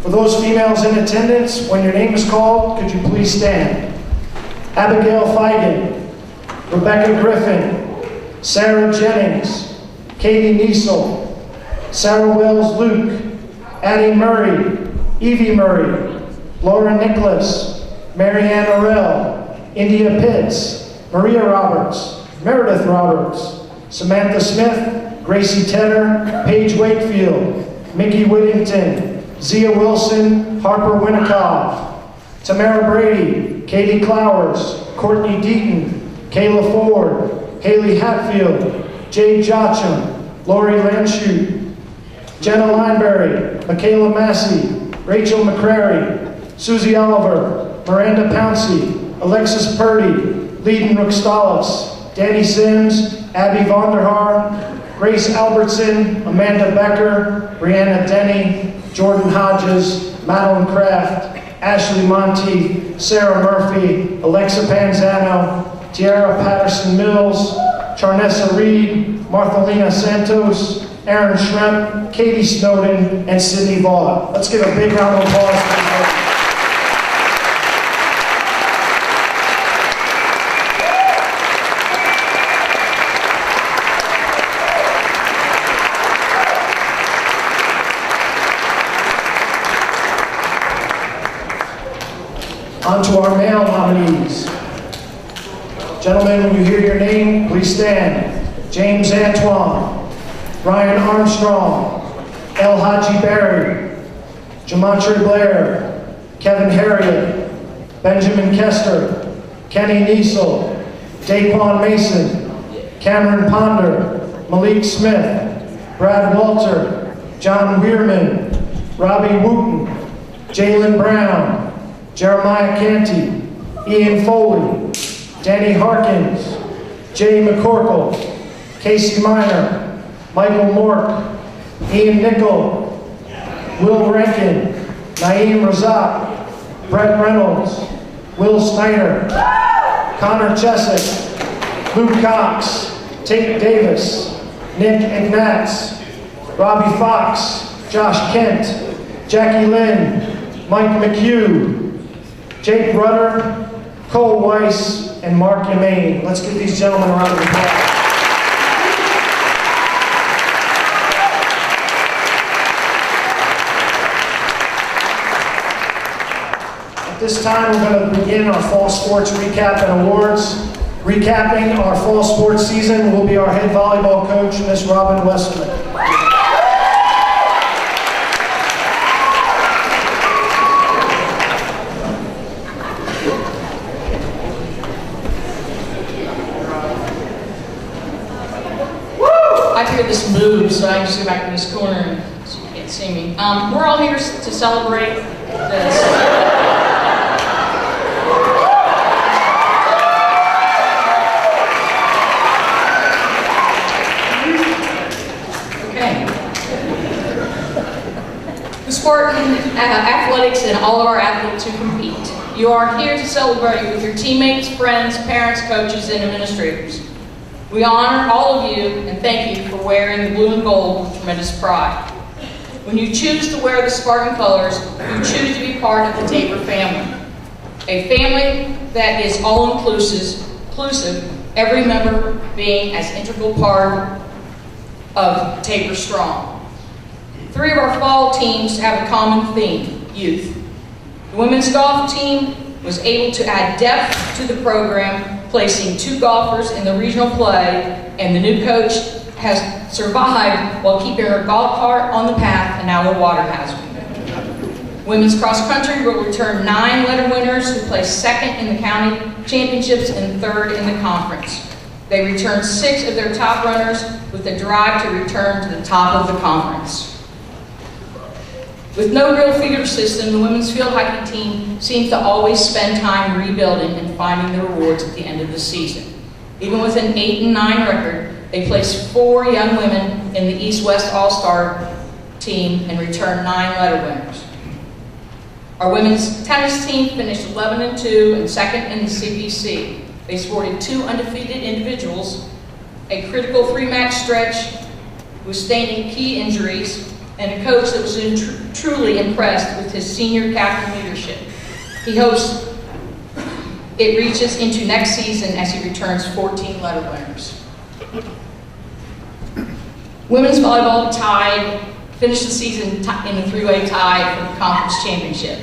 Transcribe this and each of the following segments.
For those females in attendance, when your name is called, could you please stand? Abigail Feigen, Rebecca Griffin, Sarah Jennings, Katie Niesel, Sarah Wells Luke, Addie Murray, Evie Murray, Laura Nicholas, Marianne Orell, India Pitts, Maria Roberts, Meredith Roberts, Samantha Smith, Gracie Tedder, Paige Wakefield, Mickey Whittington, Zia Wilson, Harper Winikoff, Tamara Brady, Katie Clowers, Courtney Deaton, Kayla Ford, Haley Hatfield, Jade Jocham, Lori Lanshute, Jenna Lineberry, Michaela Massey, Rachel McCrary, Susie Oliver, Miranda Pouncey, Alexis Purdy, Leiden Ruxtalis, Danny Sims, Abby Vonderhaar, Grace Albertson, Amanda Becker, Brianna Denny, Jordan Hodges, Madeline Kraft, Ashley Monteith, Sarah Murphy, Alexa Panzano, Tiara Patterson Mills, Charnessa Reed, Marthelina Santos, Aaron Schremp, Katie Snowden, and Sydney Vaught. Let's give a big round of applause for these ladies. On to our male nominees. Gentlemen, when you hear your name, please stand. James Antoine, Ryan Armstrong, El Haji Berry, Jamontre Blair, Kevin Harriet, Benjamin Kester, Kenny Niesel, Daquan Mason, Cameron Ponder, Malik Smith, Brad Walter, John Weirman, Robbie Wooten, Jalen Brown, Jeremiah Canty, Ian Foley, Danny Harkins, Jay McCorkle, Casey Miner, Michael Mork, Ian Nickel, Will Rankin, Naeem Razak, Brett Reynolds, Will Snyder, Connor Chesick, Luke Cox, Tate Davis, Nick Ignatz, Robbie Fox, Josh Kent, Jackie Lynn, Mike McHugh, Jake Rudder, Cole Weiss, and Mark Yemaine. Let's give these gentlemen a round of applause. At this time, we're going to begin our fall sports recap and awards. Recapping our fall sports season will be our head volleyball coach, Miss Robin Westerman. This move, so I just go back in this corner so you can't see me. We're all here to celebrate this. Okay. The Spartan athletics and all of our athletes who compete. You are here to celebrate with your teammates, friends, parents, coaches, and administrators. We honor all of you and thank you for wearing the blue and gold with tremendous pride. When you choose to wear the Spartan colors, you choose to be part of the Tabor family. A family that is all-inclusive, every member being as integral part of Tabor Strong. 3 of our fall teams have a common theme, youth. The women's golf team was able to add depth to the program, placing 2 golfers in the regional play, and the new coach has survived while keeping her golf cart on the path and now a water hazard. Women's cross country will return 9 letter winners who placed 2nd in the county championships and 3rd in the conference. They returned 6 of their top runners with a drive to return to the top of the conference. With no real feeder system, the women's field hockey team seems to always spend time rebuilding and finding the rewards at the end of the season. Even with an 8-9 record, they placed 4 young women in the East-West All-Star team and returned 9 letter winners. Our women's tennis team finished 11-2 and 2nd in the CPC. They sported 2 undefeated individuals, a critical 3-match stretch, withstanding key injuries, and a coach that was truly impressed with his senior captain leadership. He hopes it reaches into next season as he returns 14 letter winners. Women's volleyball finished the season in a three-way tie for the conference championship.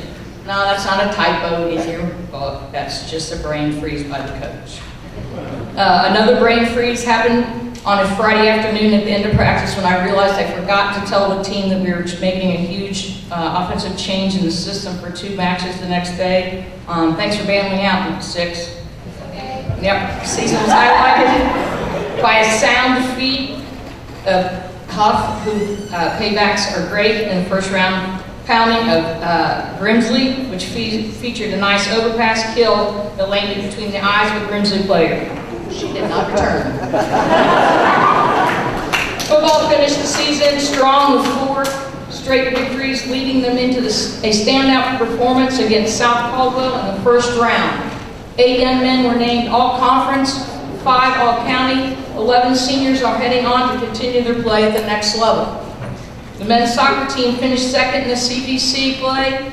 No, that's not a typo in your book. That's just a brain freeze by the coach. Another brain freeze happened on a Friday afternoon at the end of practice when I realized I forgot to tell the team that we were making a huge offensive change in the system for 2 matches the next day. Thanks for bailing me out, Week 6. Yep, season was highlighted by a sound defeat of Huff, who paybacks are great in the first round. Pounding of Grimsley, which featured a nice overpass kill that landed between the eyes of a Grimsley player. She did not return. Football finished the season strong with 4 straight victories, leading them into a standout performance against South Caldwell in the first round. 8 young men were named all-conference, 5 all-county, 11 seniors are heading on to continue their play at the next level. The men's soccer team finished second in the CPC play.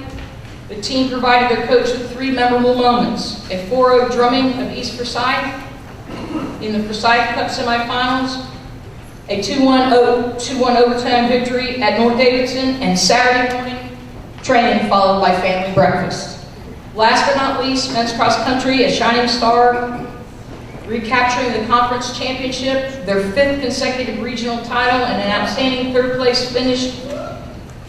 The team provided their coach with 3 memorable moments: a 4-0 drumming of East Forsyth in the Forsyth Cup semifinals, a 2-1 overtime victory at North Davidson, and Saturday morning training followed by family breakfast. Last but not least, men's cross country, a shining star, recapturing the conference championship, their 5th consecutive regional title, and an outstanding 3rd place finish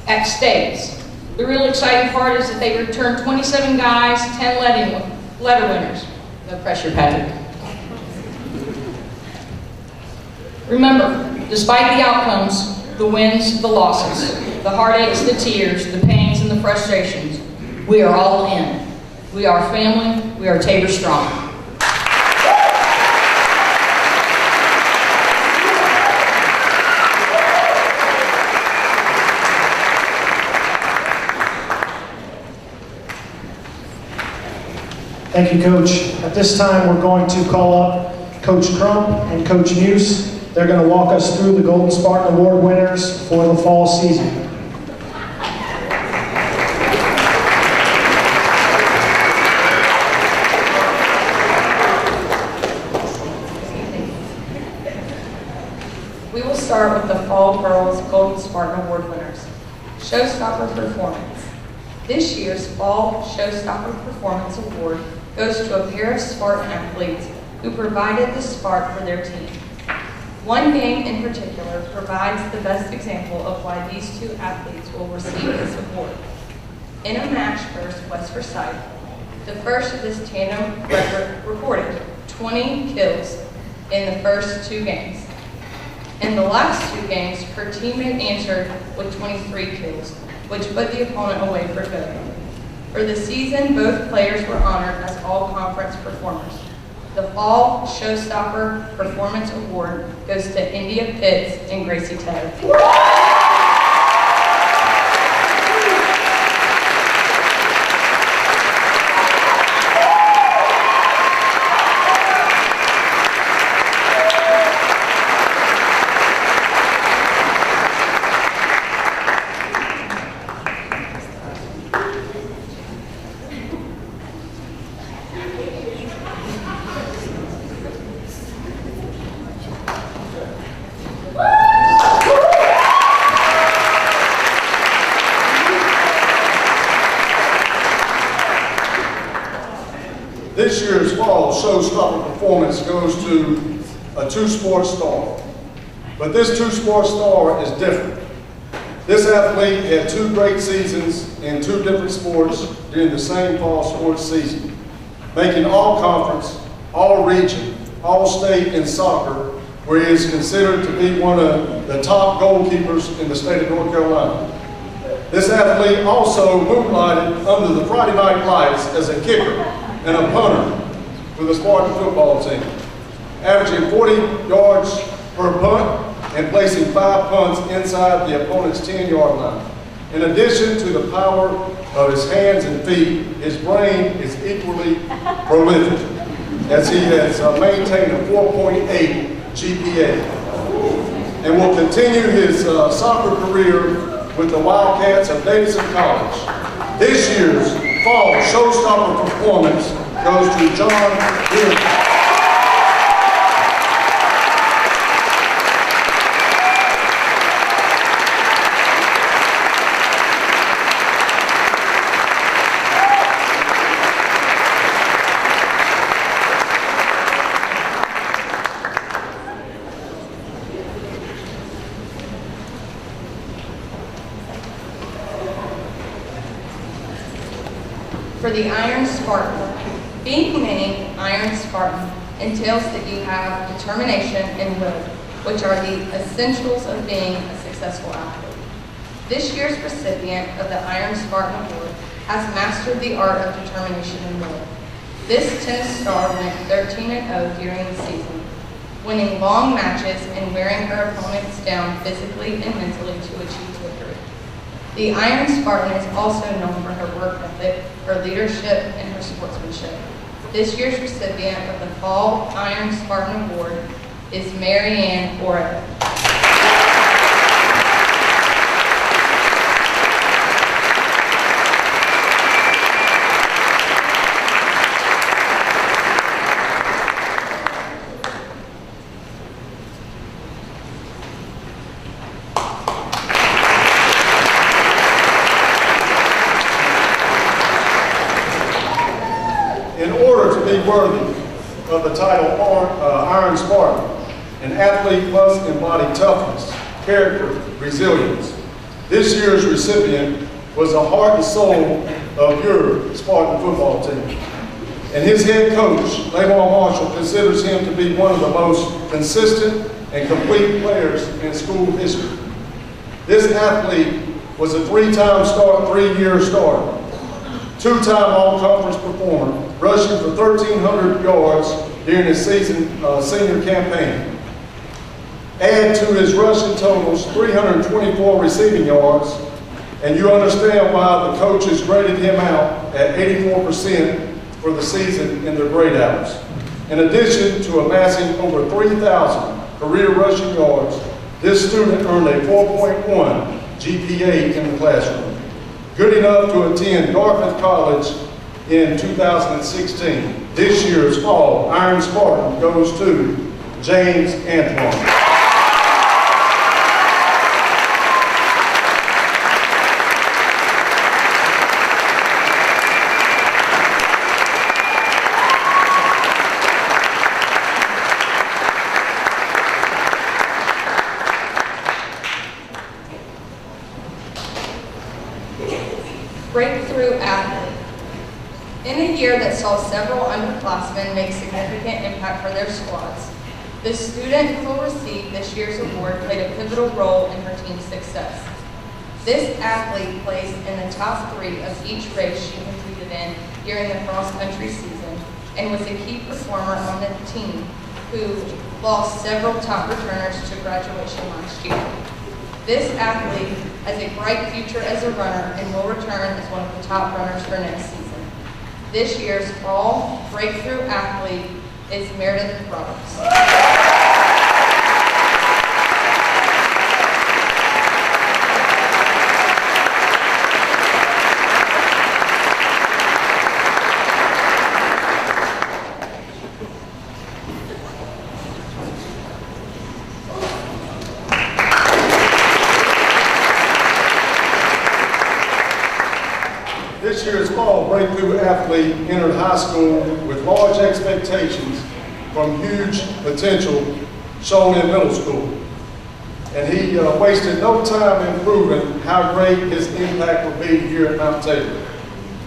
at states. The real exciting part is that they returned 27 guys, 10 letter winners. No pressure, Patrick. Remember, despite the outcomes, the wins, the losses, the heartaches, the tears, the pains, and the frustrations, we are all in. We are family. We are Tabor strong. Thank you, Coach. At this time, we're going to call up Coach Crump and Coach Muse. They're going to walk us through the Golden Spartan Award winners for the fall season. We will start with the Fall Girls Golden Spartan Award winners. Showstopper Performance. This year's Fall Showstopper Performance Award goes to a pair of Spartan athletes who provided the spark for their team. One game in particular provides the best example of why these 2 athletes will receive this award. In a match versus West Forsyth, the first of this tandem recorded 20 kills in the first 2 games. In the last 2 games, her teammate answered with 23 kills, which put the opponent away for good. For the season, both players were honored as all-conference performers. The Fall Showstopper Performance Award goes to India Pitts and Gracie Tedder. This year's Fall Showstopper Performance goes to a 2-sport star. But this 2-sport star is different. This athlete had 2 great seasons in 2 different sports during the same fall sports season, making all-conference, all-region, all-state in soccer, where he is considered to be one of the top goalkeepers in the state of North Carolina. This athlete also moonlighted under the Friday Night Lights as a kicker and a punter for the Spartan football team, averaging 40 yards per punt and placing 5 punts inside the opponent's 10-yard line. In addition to the power of his hands and feet, his brain is equally prolific, as he has maintained a 4.8 GPA and will continue his soccer career with the Wildcats of Davidson College. This year's fall showstopper performance goes to John Pickell. For the Iron Spartan. Being named Iron Spartan entails that you have determination and will, which are the essentials of being a successful athlete. This year's recipient of the Iron Spartan Award has mastered the art of determination and will. This tennis star went 13-0 during the season, winning long matches and wearing her opponents down physically and mentally to achieve victory. The Iron Spartan is also known for her work ethic, her leadership, and her sportsmanship. This year's recipient of the Fall Iron Spartan Award is Mary Ann Oreo. In order to be worthy of the title Iron Spartan, an athlete must embody toughness, character, resilience. This year's recipient was the heart and soul of your Spartan football team. And his head coach, Lamar Marshall, considers him to be one of the most consistent and complete players in school history. This athlete was a three-year starter, two-time all-conference performer, rushing for 1,300 yards during his senior campaign. Add to his rushing totals 324 receiving yards, and you understand why the coaches graded him out at 84% for the season in their grade outs. In addition to amassing over 3,000 career rushing yards, this student earned a 4.1 GPA in the classroom. Good enough to attend Dartmouth College in 2016. This year's Fall Iron Spartan goes to James Antoine. Breakthrough athlete. In a year that saw several underclassmen make significant impact for their squads, the student who will receive this year's award played a pivotal role in her team's success. This athlete placed in the top 3 of each race she competed in during the cross-country season and was a key performer on the team who lost several top returners to graduation last year. This athlete has a bright future as a runner and will return as one of the top runners for next season. This year's Fall Breakthrough Athlete is Meredith Roberts. This year's Fall Breakthrough Athlete entered high school with large expectations from huge potential shown in middle school. And he wasted no time in proving how great his impact would be here at Mount Tabor.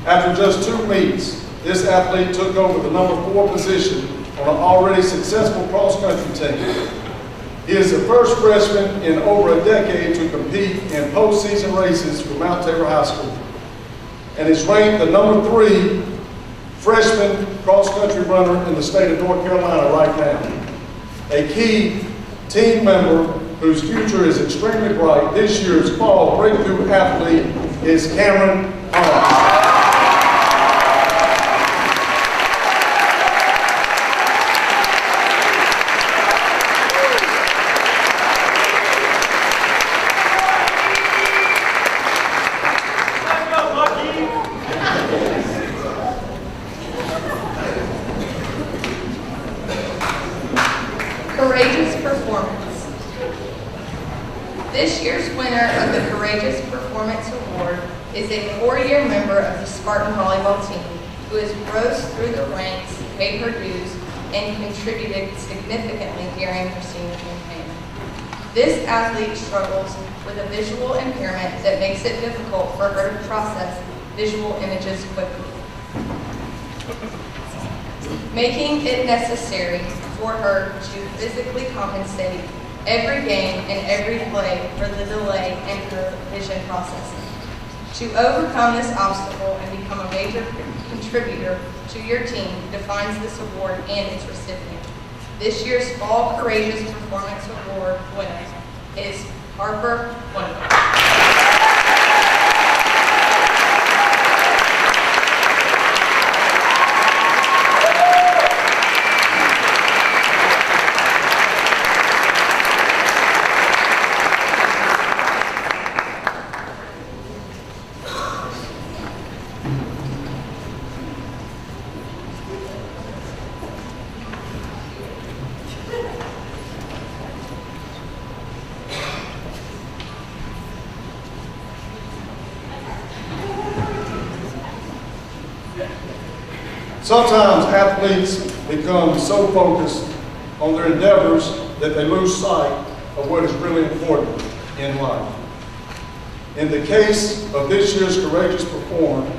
After just 2 meets, this athlete took over the number 4 position on an already successful cross-country team. He is the first freshman in over a decade to compete in postseason races for Mount Tabor High School, and is ranked the number 3 freshman cross-country runner in the state of North Carolina right now. A key team member whose future is extremely bright. This year's Fall Breakthrough Athlete is Cameron Hines. This year's winner of the Courageous Performance Award is a 4-year member of the Spartan volleyball team who has rose through the ranks, paid her dues, and contributed significantly during her senior campaign. This athlete struggles with a visual impairment that makes it difficult for her to process visual images quickly, making it necessary for her to physically compensate every game and every play for the delay in her vision processing. To overcome this obstacle and become a major contributor to your team defines this award and its recipient. This year's Fall Courageous Performance Award winner is Harper Wonderful. Sometimes athletes become so focused on their endeavors that they lose sight of what is really important in life. In the case of this year's courageous performer,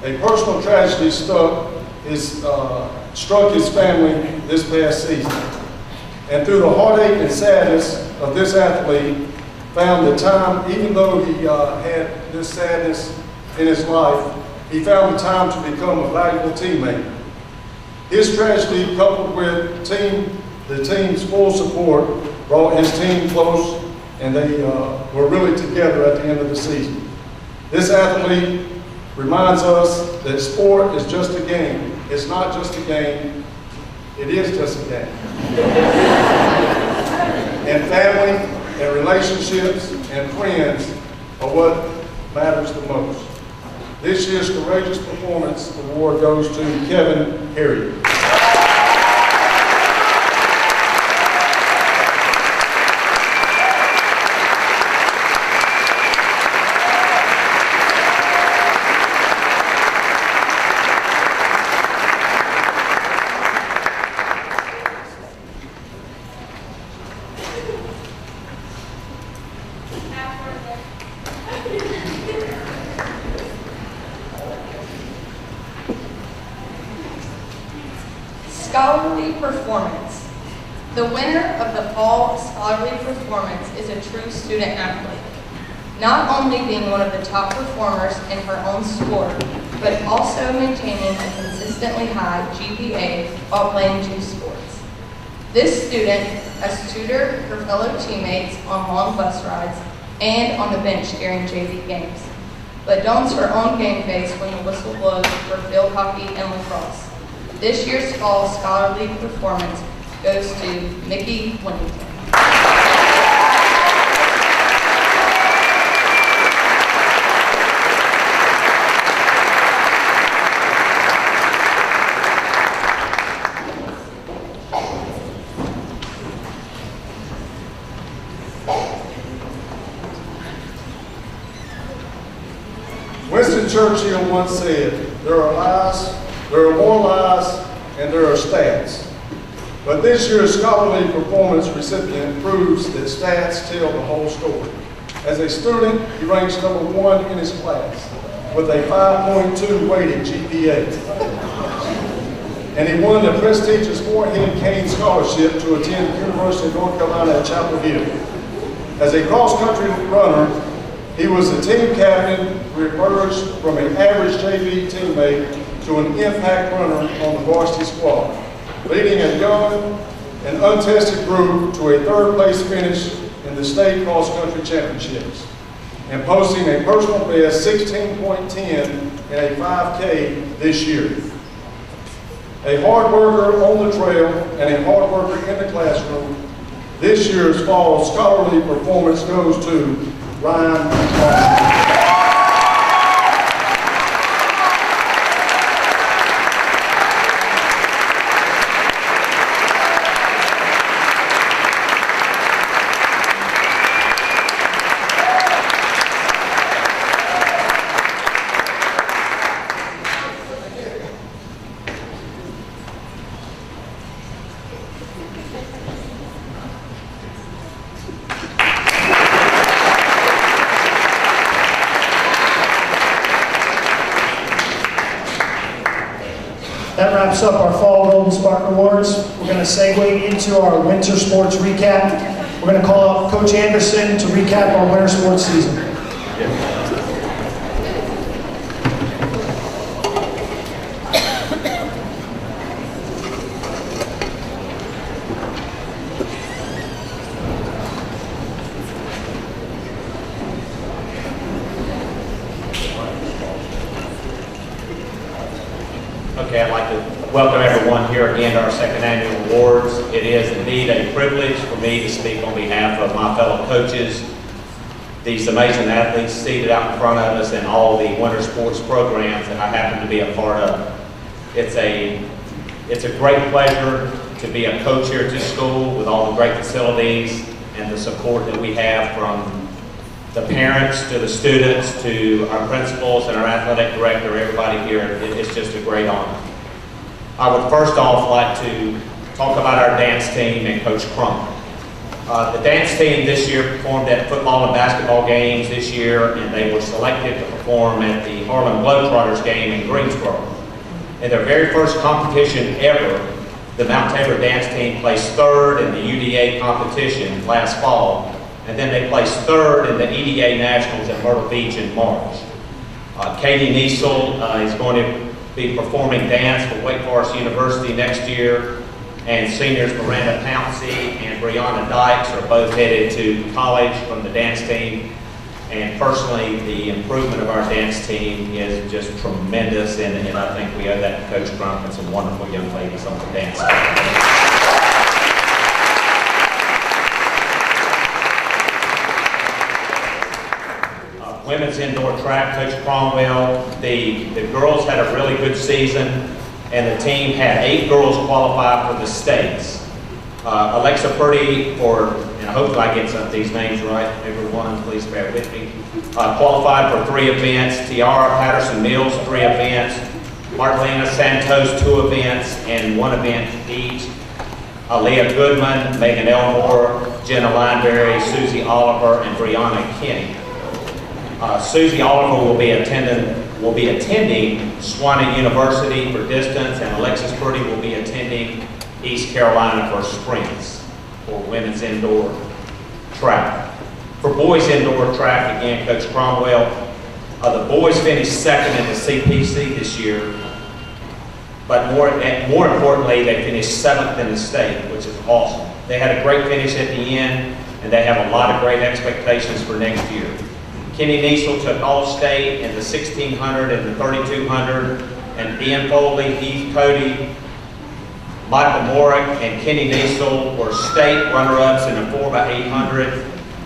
a personal tragedy struck his family this past season. And through the heartache and sadness of this athlete, found the time, even though he had this sadness in his life, he found the time to become a valuable teammate. His tragedy, coupled with the team's full support, brought his team close, and they were really together at the end of the season. This athlete reminds us that sport is just a game. It's not just a game, it is just a game. And family and relationships and friends are what matters the most. This year's Courageous Performance Award goes to Kevin Harriet. Scholarly Performance. The winner of the Fall Scholarly Performance is a true student athlete, not only being one of the top performers in her own sport, but also maintaining a consistently high GPA while playing 2 sports. This student has tutored her fellow teammates on long bus rides and on the bench during JV games, but dons her own game face when the whistle blows for field hockey and lacrosse. This year's Fall Scholarly Performance goes to Mickey Winnington. Winston Churchill once said, there are more lies, and there are stats. But this year's Scholarly Performance recipient proves that stats tell the whole story. As a student, he ranks number 1 in his class with a 5.2 weighted GPA. And he won the prestigious Moorhead Kane Scholarship to attend the University of North Carolina at Chapel Hill. As a cross-country runner, he was the team captain who emerged from an average JV teammate to an impact runner on the varsity squad, leading a young and untested group to a 3rd place finish in the state cross-country championships, and posting a personal best 16.10 in a 5K this year. A hard worker on the trail and a hard worker in the classroom, this year's Fall Scholarly Performance goes to Ryan Martin. That wraps up our Fall Golden Spartan Awards. We're going to segue into our winter sports recap. We're going to call up Coach Anderson to recap our winter sports season. Okay, I'd like to welcome everyone here again to our second annual awards. It is indeed a privilege for me to speak on behalf of my fellow coaches, these amazing athletes seated out in front of us, and all the winter sports programs that I happen to be a part of. It's a great pleasure to be a coach here at this school with all the great facilities and the support that we have from the parents to the students to our principals and our athletic director, everybody here. It's just a great honor. I would first off like to talk about our dance team and Coach Crump. The dance team this year performed at football and basketball games this year, and they were selected to perform at the Harlem Globetrotters game in Greensboro. In their very first competition ever, the Mount Tabor dance team placed third in the UDA competition last fall, and then they placed third in the EDA Nationals at Myrtle Beach in March. Katie Niesel is going to be performing dance for Wake Forest University next year, and seniors Miranda Pouncey and Brianna Dykes are both headed to college from the dance team. And personally, the improvement of our dance team is just tremendous, and I think we owe that to Coach Crump and some wonderful young ladies on the dance team. Women's indoor track, Coach Cromwell, the girls had a really good season, and the team had 8 girls qualify for the states. Alexa Purdy, and hopefully I get some of these names right, everyone, please bear with me, qualified for 3 events. Tiara Patterson-Mills, 3 events. Marlena Santos, 2 events, and 1 event each. Aaliyah Goodman, Megan Elmore, Jenna Lineberry, Susie Oliver, and Brianna Kinney. Susie Oliver will be attending Sewanee University for distance, and Alexis Purdy will be attending East Carolina for sprints for women's indoor track. For boys indoor track, again, Coach Cromwell, the boys finished second in the CPC this year, but more importantly, they finished 7th in the state, which is awesome. They had a great finish at the end, and they have a lot of great expectations for next year. Kenny Niesel took All-State in the 1600 and the 3200, and Ian Foley, Heath Cody, Michael Morick, and Kenny Niesel were state runner-ups in the 4x800.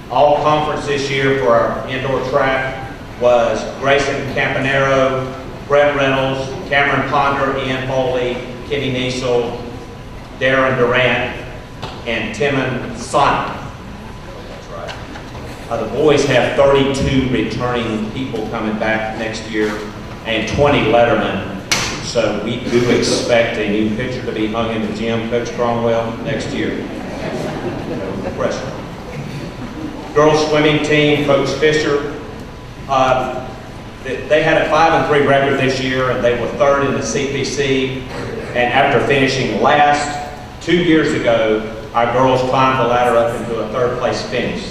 All conference this year for our indoor track was Grayson Campanero, Brett Reynolds, Cameron Ponder, Ian Foley, Kenny Niesel, Darren Durant, and Timon Sonic. The boys have 32 returning people coming back next year and 20 lettermen. So we do expect a new picture to be hung in the gym, Coach Cromwell, next year. No pressure. Girls swimming team, Coach Fisher. They had a 5-3 record this year, and they were 3rd in the CPC. And after finishing last 2 years ago, our girls climbed the ladder up into a 3rd place finish.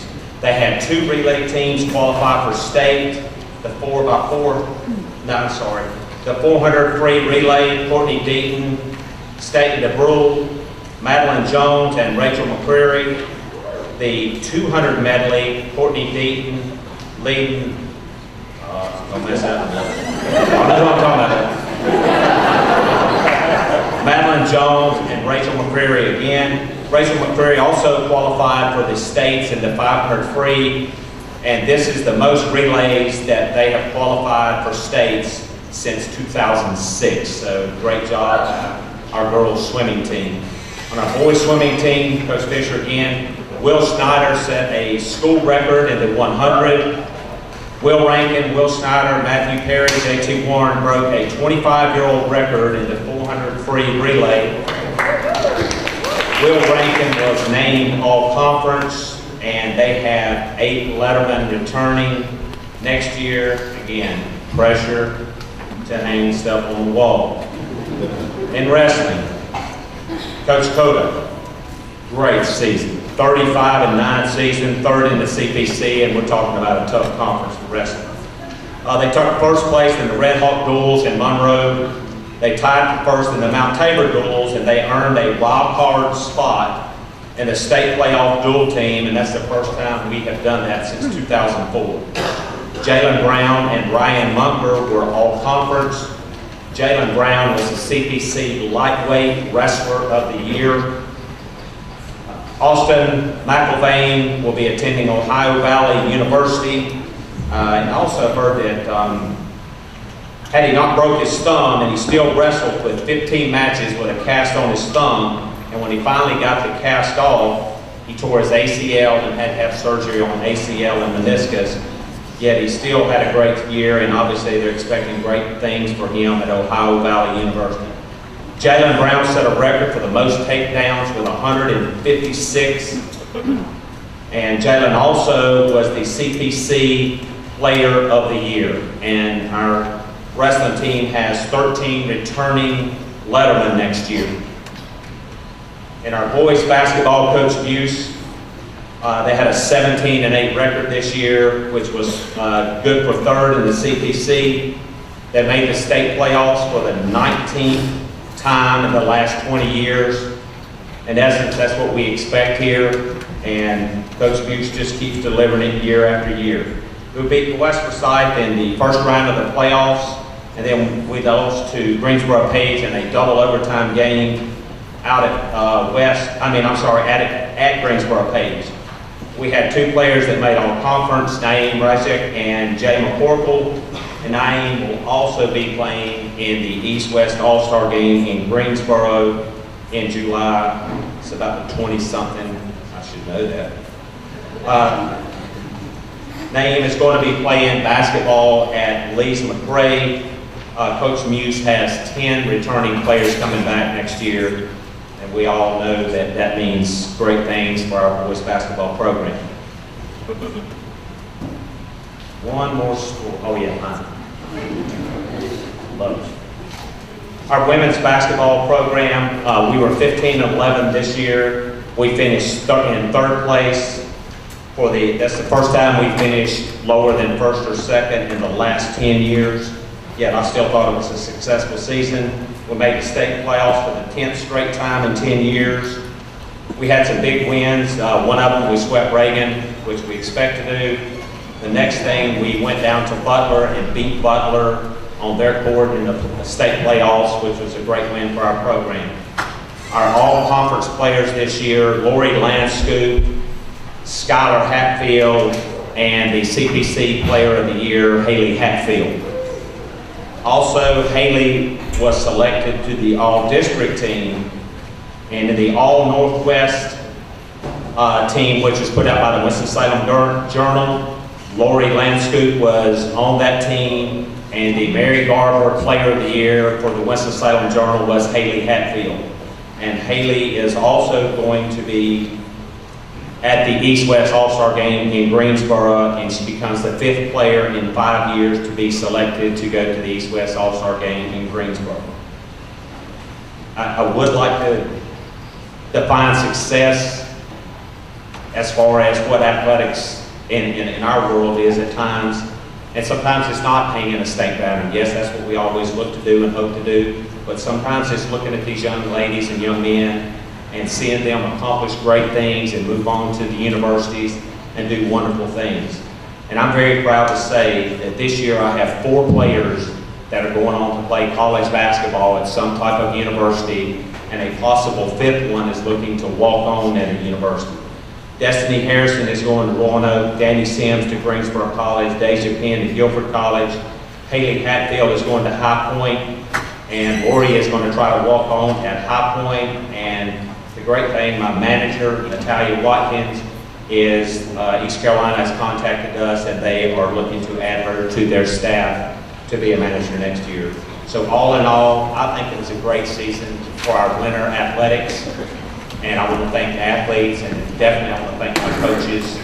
They had 2 relay teams qualify for state, the 400 free relay, Courtney Deaton, Staten DeBrule, Madeline Jones, and Rachel McCreary. The 200 medley, Courtney Deaton, leading, don't mess up. I know what I'm talking about. Madeline Jones and Rachel McCreary again. Rachel McCreary also qualified for the states in the 500 free, and this is the most relays that they have qualified for states since 2006. So great job, our girls swimming team. On our boys swimming team, Coach Fisher again, Will Snyder set a school record in the 100. Will Rankin, Will Snyder, Matthew Perry, JT Warren broke a 25-year-old record in the 400 free relay. Will Rankin was named All-Conference, and they have 8 lettermen returning next year. Again, pressure to hang stuff on the wall. In wrestling, Coach Cota, great season. 35-9 season, third in the CPC, and we're talking about a tough conference for wrestling. They took first place in the Red Hawk Duels in Monroe. They tied for first in the Mount Tabor Duels, and they earned a wild card spot in the state playoff dual team, and that's the first time we have done that since 2004. Jalen Brown and Ryan Munker were all conference. Jalen Brown was the CPC Lightweight Wrestler of the Year. Austin McIlvain will be attending Ohio Valley University. And also heard that had he not broke his thumb, and he still wrestled with 15 matches with a cast on his thumb, and when he finally got the cast off, he tore his ACL and had to have surgery on ACL and meniscus. Yet he still had a great year, and obviously they're expecting great things for him at Ohio Valley University. Jalen Brown set a record for the most takedowns with 156. And Jalen also was the CPC Player of the Year. And our wrestling team has 13 returning lettermen next year. And our boys basketball coach Buse, they had a 17-8 record this year, which was good for third in the CPC. They made the state playoffs for the 19th time in the last 20 years. In essence, that's what we expect here, and Coach Buse just keeps delivering it year after year. We beat West Forsyth in the first round of the playoffs, and then we lost to Greensboro Page in a double overtime game out at at Greensboro Page. We had two players that made all conference, Naeem Rajek and Jay McCorkle, and Naeem will also be playing in the East-West All-Star game in Greensboro in July. It's about the 20-something, I should know that. Naeem is going to be playing basketball at Lee's McRae. Coach Muse has 10 returning players coming back next year, and we all know that that means great things for our boys basketball program. One more sport. Oh yeah, mine. Love it. Our women's basketball program, we were 15-11 this year. We finished in third place. That's the first time we finished lower than first or second in the last 10 years. Yet I still thought it was a successful season. We made the state playoffs for the 10th straight time in 10 years. We had some big wins. One of them we swept Reagan, which we expect to do. The next thing, we went down to Butler and beat Butler on their court in the state playoffs, which was a great win for our program. Our all-conference players this year, Lori Lanscoop, Skylar Hatfield, and the CPC Player of the Year, Haley Hatfield. Also, Haley was selected to the all-district team, and in the all-Northwest team, which was put out by the Winston-Salem Journal, Lori Lanscoop was on that team, and the Mary Garber Player of the Year for the Winston-Salem Journal was Haley Hatfield. And Haley is also going to be at the East-West All-Star Game in Greensboro, and she becomes the 5th player in 5 years to be selected to go to the East-West All-Star Game in Greensboro. I would like to define success as far as what athletics in our world is at times, and sometimes it's not hanging a state banner. Yes, that's what we always look to do and hope to do, but sometimes it's looking at these young ladies and young men and seeing them accomplish great things and move on to the universities and do wonderful things. And I'm very proud to say that this year I have 4 players that are going on to play college basketball at some type of university, and a possible 5th one is looking to walk on at a university. Destiny Harrison is going to Roanoke, Danny Sims to Greensboro College, Deja Penn to Guilford College, Haley Hatfield is going to High Point, and Lori is going to try to walk on at High Point. And the great thing, my manager, Natalia Watkins, is East Carolina has contacted us, and they are looking to add her to their staff to be a manager next year. So all in all, I think it was a great season for our winter athletics. And I want to thank the athletes, and definitely I want to thank my coaches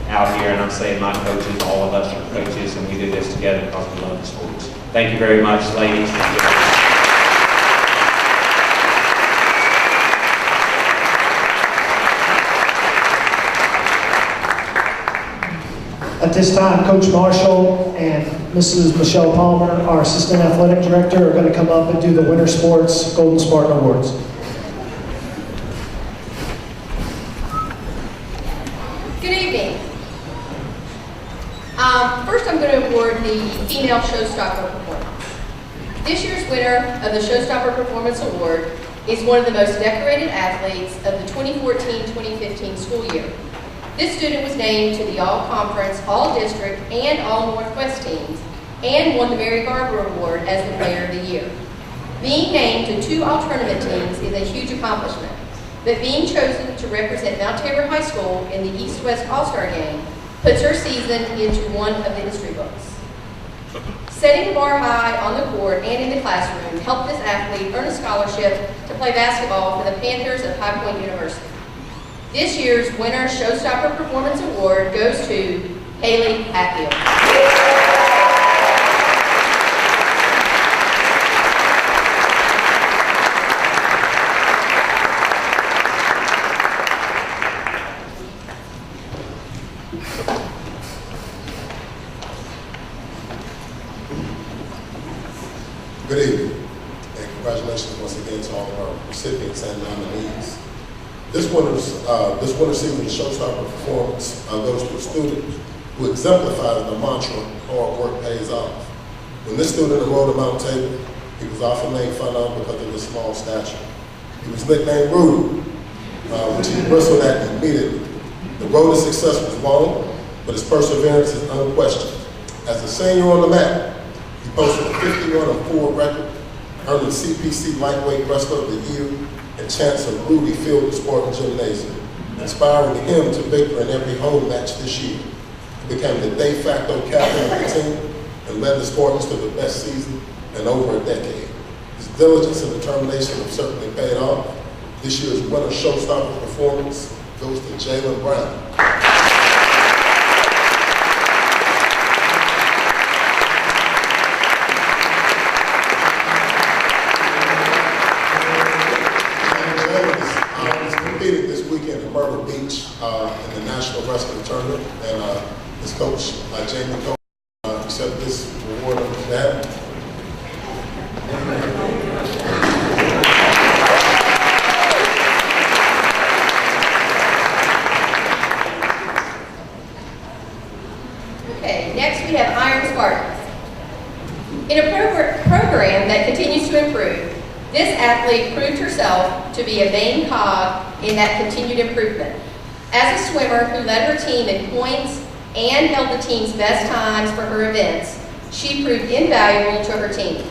out here. And I'm saying my coaches, all of us are coaches, and we do this together because we love the sports. Thank you very much, ladies. At this time, Coach Marshall and Mrs. Michelle Palmer, our Assistant Athletic Director, are going to come up and do the Winter Sports Golden Spartan Awards. Good evening. First, I'm going to award the Female Showstopper Performance. This year's winner of the Showstopper Performance Award is one of the most decorated athletes of the 2014-2015 school year. This student was named to the All-Conference, All-District, and All-Northwest teams, and won the Mary Garber Award as the Player of the Year. Being named to 2 All-Tournament teams is a huge accomplishment, but being chosen to represent Mount Tabor High School in the East-West All-Star Game puts her season into one of the history books. Setting the bar high on the court and in the classroom helped this athlete earn a scholarship to play basketball for the Panthers of High Point University. This year's Winner Showstopper Performance Award goes to Haley Hatfield. Good evening, and congratulations once again to all of our recipients and nominees. This winter season Showstopper Performance goes to a student who exemplified the mantra, hard work pays off. When this student enrolled at Mount Tabor, he was often made fun of because of his small stature. He was nicknamed Rudy, which he bristled at immediately. The road to success was long, but his perseverance is unquestioned. As a senior on the mat, he posted a 51-4 record, earning CPC Lightweight Wrestler of the Year and Chance of Rudy Field of Spartan Gymnasium, inspiring him to victory in every home match this year. He became the de facto captain of the team and led the Spartans to the best season in over a decade. His diligence and determination have certainly paid off. This year's Winner Showstopper Performance goes to Jalen Brown. This weekend in Myrtle Beach in the National Wrestling Tournament, and his coach, Jamie Cole, accepted this reward on his behalf. Okay, next we have Iron Spartans. In a program that continues to improve, this athlete proved herself to be a main cog in that continued improvement. As a swimmer who led her team in points and held the team's best times for her events, she proved invaluable to her team.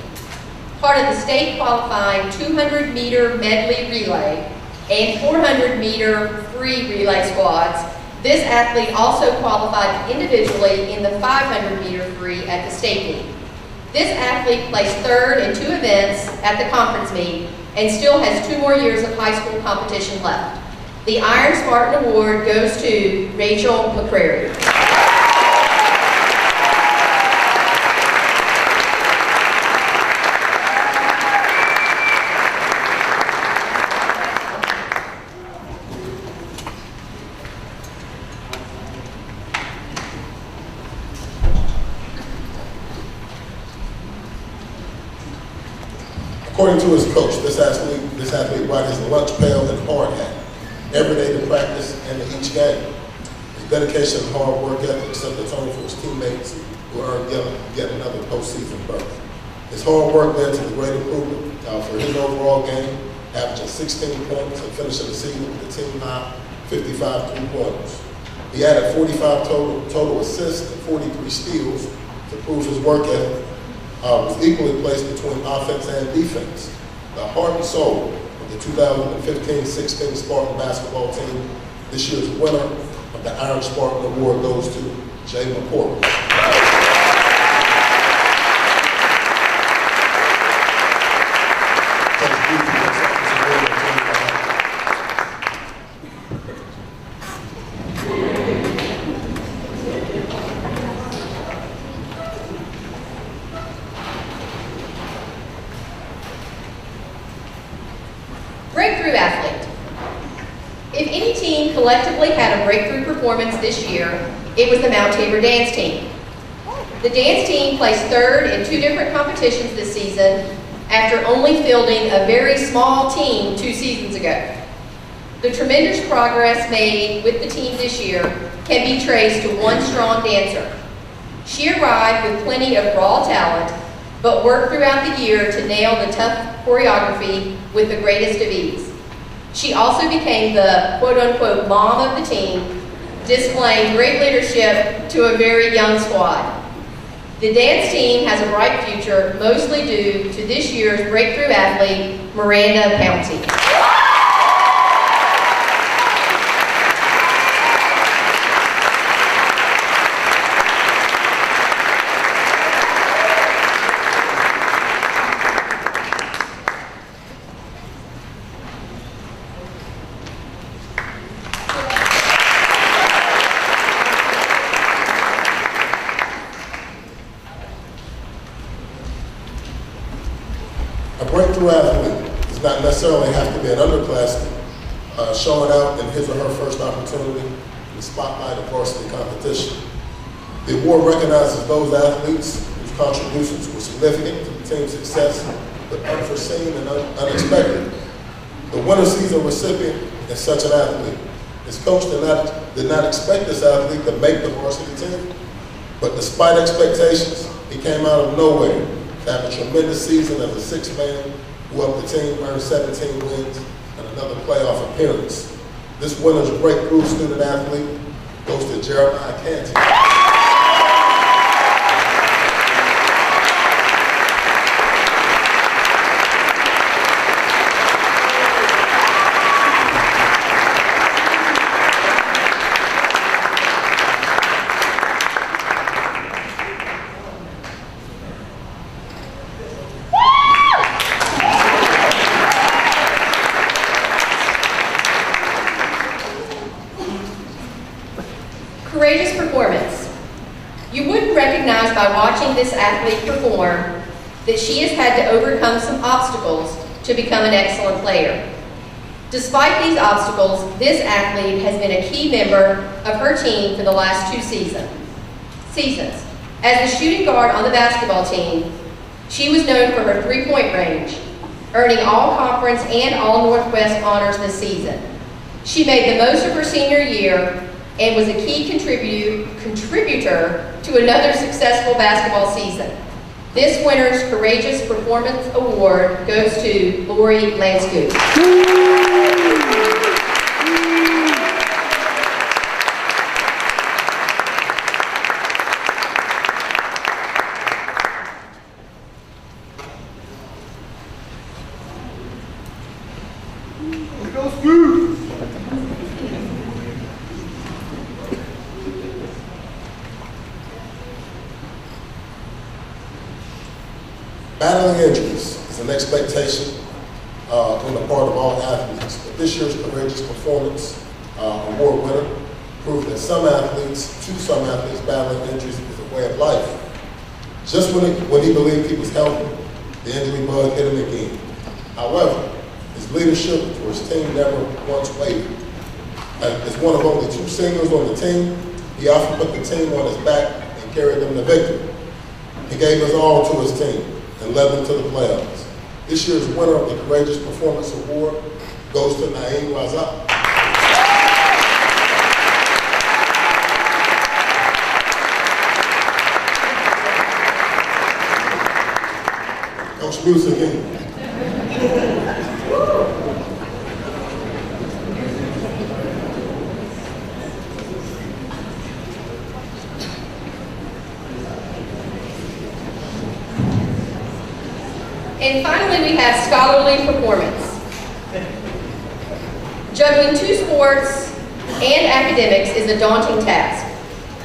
Part of the state qualifying 200-meter medley relay and 400-meter free relay squads, this athlete also qualified individually in the 500-meter free at the state meet. This athlete placed third in 2 events at the conference meet and still has 2 more years of high school competition left. The Iron Spartan Award goes to Rachel McCrary. According to his coach, this athlete brought his lunch pail and hard hat every day to practice and to each game. His dedication and hard work ethic set the tone for his teammates who earned yet another postseason berth. His hard work led to the great improvement for his overall game, averaging 16 points and finishing the season with a team high 55 3-pointers. He added 45 total assists and 43 steals to prove his work ethic was equally placed between offense and defense. The heart and soul of the 2015-16 Spartan basketball team, this year's winner of the Iron Spartan Award goes to Jay McCord. Breakthrough athlete. If any team collectively had a breakthrough performance this year, It was the Mount Tabor dance team. The dance team placed third in 2 different competitions this season after only fielding a very small team 2 seasons ago. The tremendous progress made with the team this year can be traced to one strong dancer. She arrived with plenty of raw talent, but worked throughout the year to nail the tough choreography with the greatest of ease. She also became the quote-unquote mom of the team, displaying great leadership to a very young squad. The dance team has a bright future, mostly due to this year's breakthrough athlete, Miranda Pouncey. A breakthrough athlete does not necessarily have to be an underclassman showing out in his or her first opportunity in the spotlight of varsity competition. The award recognizes those athletes whose contributions were significant to the team's success, but unforeseen and unexpected. The winter season recipient is such an athlete. His coach did not expect this athlete to make the varsity team, but despite expectations, he came out of nowhere to have a tremendous season as a sixth man who helped the team earn 17 wins and another playoff appearance. This winter's breakthrough student athlete goes to Jeremiah Canty. Courageous performance. You wouldn't recognize by watching this athlete perform that she has had to overcome some obstacles to become an excellent player. Despite these obstacles, this athlete has been a key member of her team for the last 2 seasons. As the shooting guard on the basketball team, she was known for her 3-point range, earning all conference and all Northwest honors this season. She made the most of her senior year and was a key contributor to another successful basketball season. This winter's Courageous Performance Award goes to Lori Lanscoot. Battling injuries is an expectation on the part of all athletes, but this year's Courageous Performance Award winner proved that some athletes battling injuries is a way of life. Just when he believed he was healthy, the injury bug hit him again. However, his leadership to his team never once wavered. As one of only 2 seniors on the team, he often put the team on his back and carried them to victory. He gave his all to his team and led them to the playoffs. This year's winner of the Courageous Performance Award goes to Naeem Razak. Coach Music again. And finally, we have scholarly performance. Juggling 2 sports and academics is a daunting task,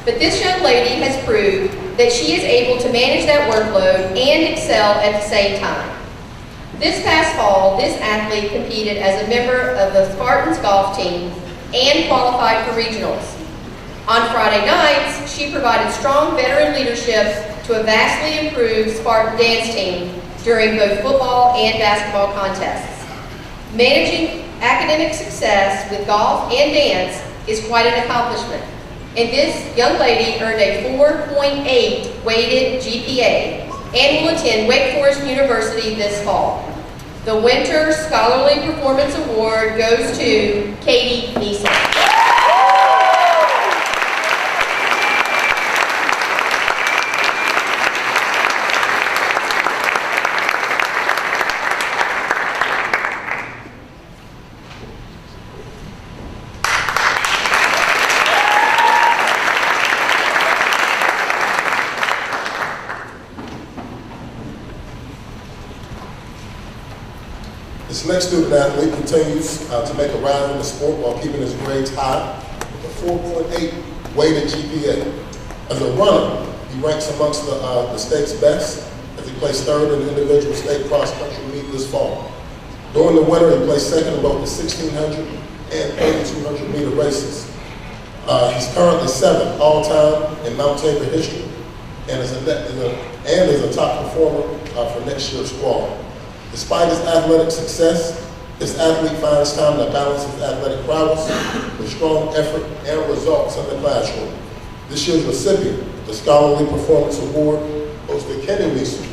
but this young lady has proved that she is able to manage that workload and excel at the same time. This past fall, this athlete competed as a member of the Spartans golf team and qualified for regionals. On Friday nights, she provided strong veteran leadership to a vastly improved Spartan dance team during both football and basketball contests. Managing academic success with golf and dance is quite an accomplishment. And this young lady earned a 4.8 weighted GPA and will attend Wake Forest University this fall. The Winter Scholarly Performance Award goes to Katie Neeson. This next student athlete continues to make a rise in the sport while keeping his grades high with a 4.8 weighted GPA. As a runner, he ranks amongst the state's best as he placed third in the individual state cross-country meet this fall. During the winter, he placed second in both the 1,600 and 3,200 meter races. He's currently seventh all-time in Mount Tabor history and is a top performer for next year's squad. Despite his athletic success, this athlete finds time to balance his athletic prowess with strong effort and results in the classroom. This year's recipient of the Scholarly Performance Award goes to Katie Neeson.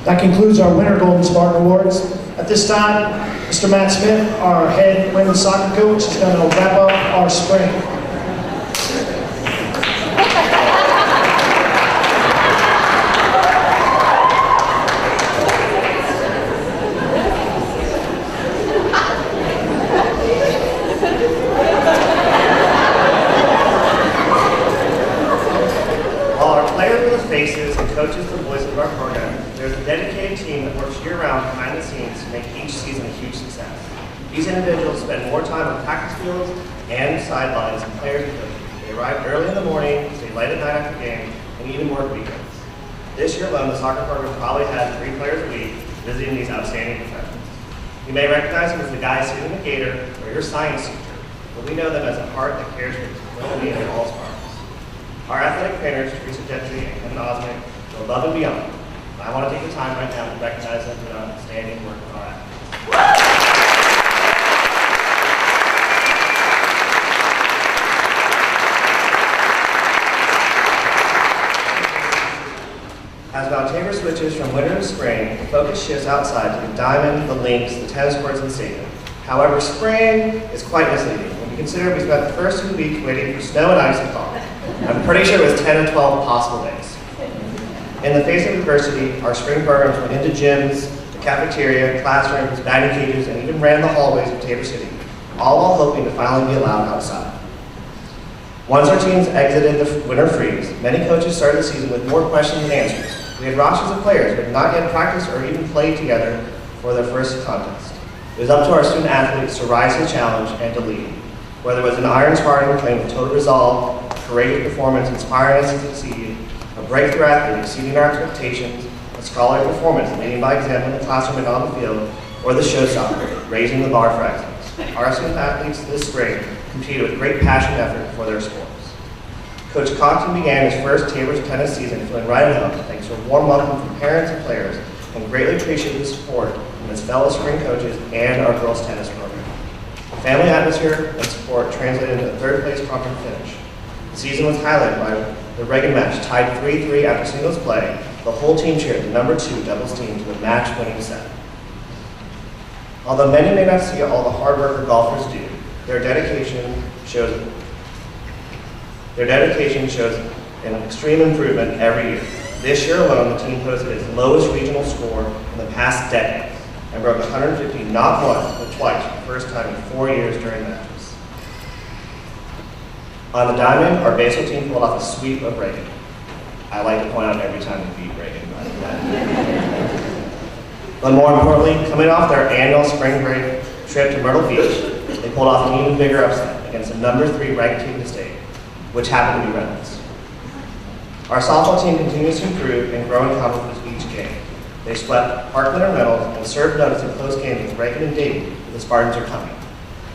That concludes our Winter Golden Spartan Awards. At this time, Mr. Matt Smith, our head women's soccer coach, is going to wrap up our spring. While our players are the faces and coaches the voices of our program, there's a dedicated team that works year-round behind the scenes to make each season a huge success. These individuals spend more time on practice fields and sidelines than players and coaches. They arrive early in the morning, stay late at night after game, and even work weekends. This year alone, the soccer program probably had 3 players a week visiting these outstanding professionals. You may recognize them as the guy sitting in the gator or your science teacher, but we know them as a heart that cares for the well-being of all Spartans. Our athletic trainers, Teresa Gentry and Kevin Osmond, go above and beyond. I want to take the time right now to recognize them for their outstanding work with our athletes. As Mount Tabor switches from winter to spring, the focus shifts outside to the diamond, the links, the tennis courts, and stadium. However, spring is quite misleading when you consider we spent the first 2 weeks waiting for snow and ice to fall. I'm pretty sure it was 10 to 12 possible days. In the face of adversity, our spring programs went into gyms, the cafeteria, classrooms, batting cages, and even ran the hallways of Tabor City, all while hoping to finally be allowed outside. Once our teams exited the winter freeze, many coaches started the season with more questions than answers. We had rosters of players who had not yet practiced or even played together for their first contest. It was up to our student athletes to rise to the challenge and to lead. Whether it was an Iron Spartan playing with total resolve, a courageous performance inspiring us to succeed, a breakthrough athlete exceeding our expectations, a scholarly performance leading by example in the classroom and on the field, or the showstopper, raising the bar for excellence. Our student athletes this spring competed with great passion and effort for their sports. Coach Compton began his first Tabor's tennis season feeling right at home thanks to a warm welcome from parents and players, and greatly appreciated the support from his fellow spring coaches and our girls tennis program. The family atmosphere and support translated into a 3rd place conference finish. The season was highlighted by the Reagan match, tied 3-3 after singles play. The whole team cheered the number 2 doubles team to a match-winning set. Although many may not see all the hard work our golfers do, their dedication shows an extreme improvement every year. This year alone, the team posted its lowest regional score in the past decade and broke 150 not once, but twice for the first time in 4 years during matches. On the diamond, our baseball team pulled off a sweep of Reagan. I like to point out every time we beat Reagan. But more importantly, coming off their annual spring break trip to Myrtle Beach, they pulled off an even bigger upset against the number 3 ranked team in the state, which happened to be Redlands. Our softball team continues to improve and grow in confidence each game. They swept Parkland and Reynolds and served notice in close games with Reagan and Dayton that the Spartans are coming.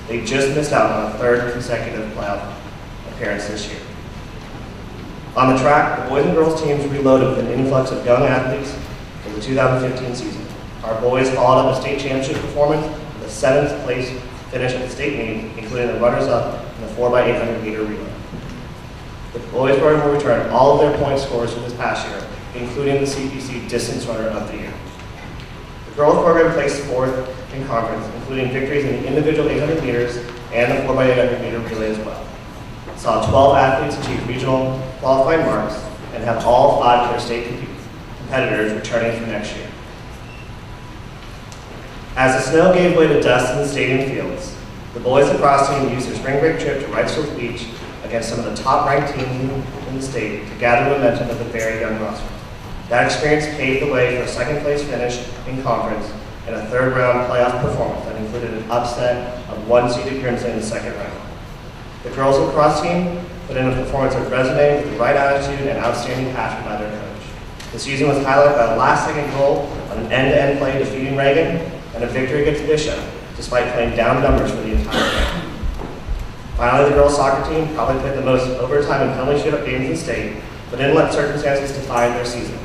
They just missed out on a 3rd consecutive playoff appearance this year. On the track, the boys and girls teams reloaded with an influx of young athletes for the 2015 season. Our boys followed up a state championship performance with a 7th place finish at the state meet, including the runners-up in the 4x800 meter relay. The boys program will return all of their point scores from this past year, including the CPC Distance Runner of the Year. The girls program placed 4th in conference, including victories in the individual 800 meters and the 4x800 meter relay as well. Saw 12 athletes achieve regional qualifying marks and have all 5 of their state competitors returning for next year. As the snow gave way to dust in the stadium fields, the boys lacrosse team used their spring break trip to Wrightsville Beach against some of the top-ranked teams in the state to gather momentum with a very young roster. That experience paved the way for a 2nd place finish in conference and a 3rd round playoff performance that included an upset of 1-seeded Crimson in the 2nd round. The girls lacrosse team put in a performance that resonated with the right attitude and outstanding passion by their coach. The season was highlighted by a last-second goal on an end-to-end play defeating Reagan and a victory against Bishop, despite playing down numbers for the entire game. Finally, the girls soccer team probably played the most overtime and penalty shootout games in the state, but didn't let circumstances define their season.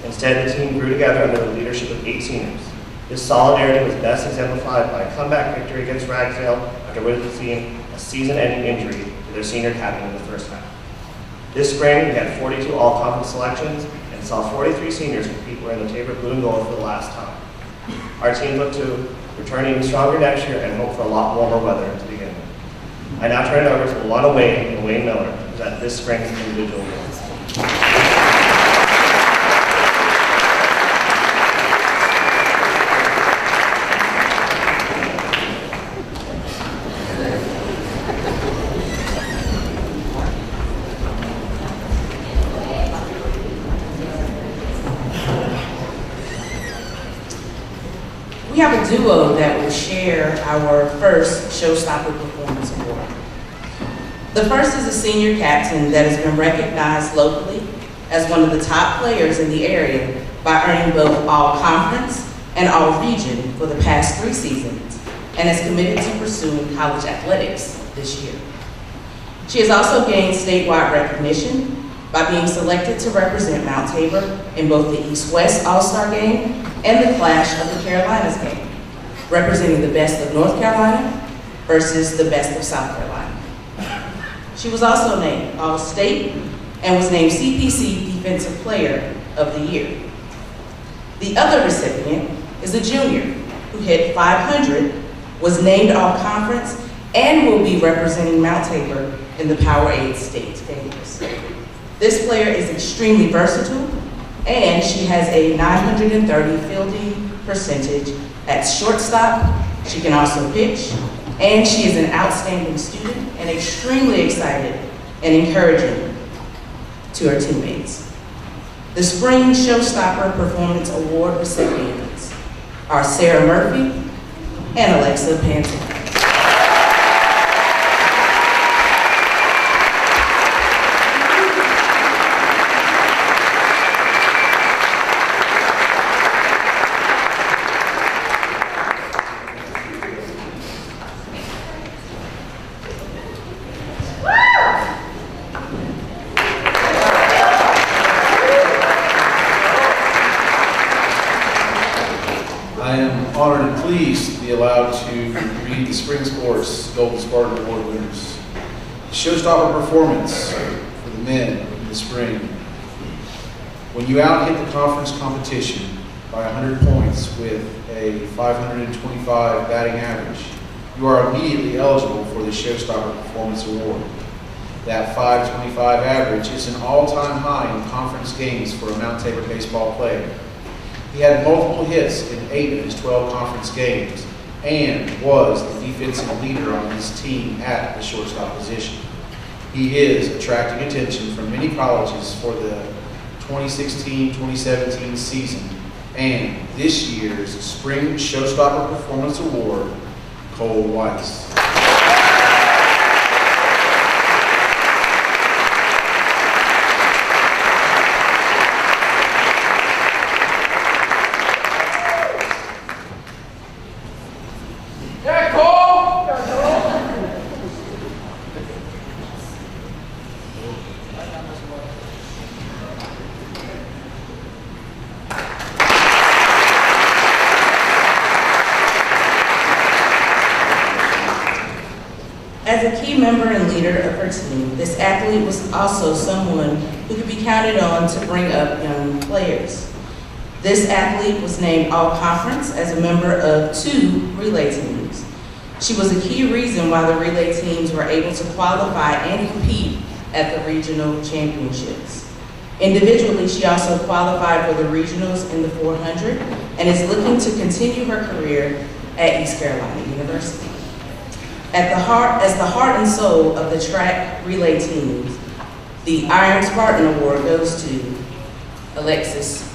Instead, the team grew together under the leadership of 8 seniors. This solidarity was best exemplified by a comeback victory against Ragsdale after witnessing a season-ending injury to their senior captain in the first half. This spring, we had 42 all-conference selections and saw 43 seniors compete wearing the Tabor blue and gold for the last time. Our team look to return even stronger next year and hope for a lot warmer weather to begin with. I now turn it over to Luana Wade and Wayne Miller to present this spring's individual awards. We have a duo that will share our first Showstopper Performance Award. The first is a senior captain that has been recognized locally as one of the top players in the area by earning both All-Conference and All-Region for the past 3 seasons, and is committed to pursuing college athletics this year. She has also gained statewide recognition by being selected to represent Mount Tabor in both the East-West All-Star Game and the Clash of the Carolinas game, representing the best of North Carolina versus the best of South Carolina. She was also named All-State and was named CPC Defensive Player of the Year. The other recipient is a junior who hit 500, was named All-Conference, and will be representing Mount Tabor in the Powerade State Games. This player is extremely versatile, and she has a 930 fielding percentage at shortstop. She can also pitch, and she is an outstanding student and extremely excited and encouraging to her teammates. The Spring Showstopper Performance Award recipients are Sarah Murphy and Alexa Panton. I am honored and pleased to be allowed to read the Spring Sports Golden Spartan Award winners. The Showstopper Performance for the men in the spring. When you out-hit the conference competition by 100 points with a 525 batting average, you are immediately eligible for the Showstopper Performance Award. That 525 average is an all-time high in conference games for a Mount Tabor baseball player. He had multiple hits in 8 of his 12 conference games and was the defensive leader on his team at the shortstop position. He is attracting attention from many colleges for the 2016-2017 season and this year's Spring Showstopper Performance Award, Cole Weiss. As a key member and leader of her team, this athlete was also someone who could be counted on to bring up young players. This athlete was named All-Conference as a member of 2 relay teams. She was a key reason why the relay teams were able to qualify and compete at the regional championships. Individually, she also qualified for the regionals in the 400 and is looking to continue her career at East Carolina University. As the heart and soul of the track relay teams, the Golden Spartan Award goes to Alexis.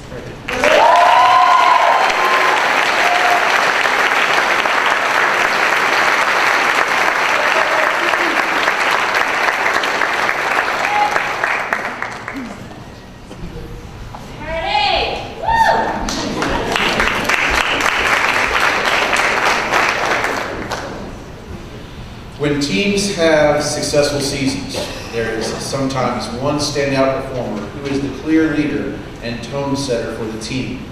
When teams have successful seasons, there is sometimes one standout performer who is the clear leader and tone setter for the team.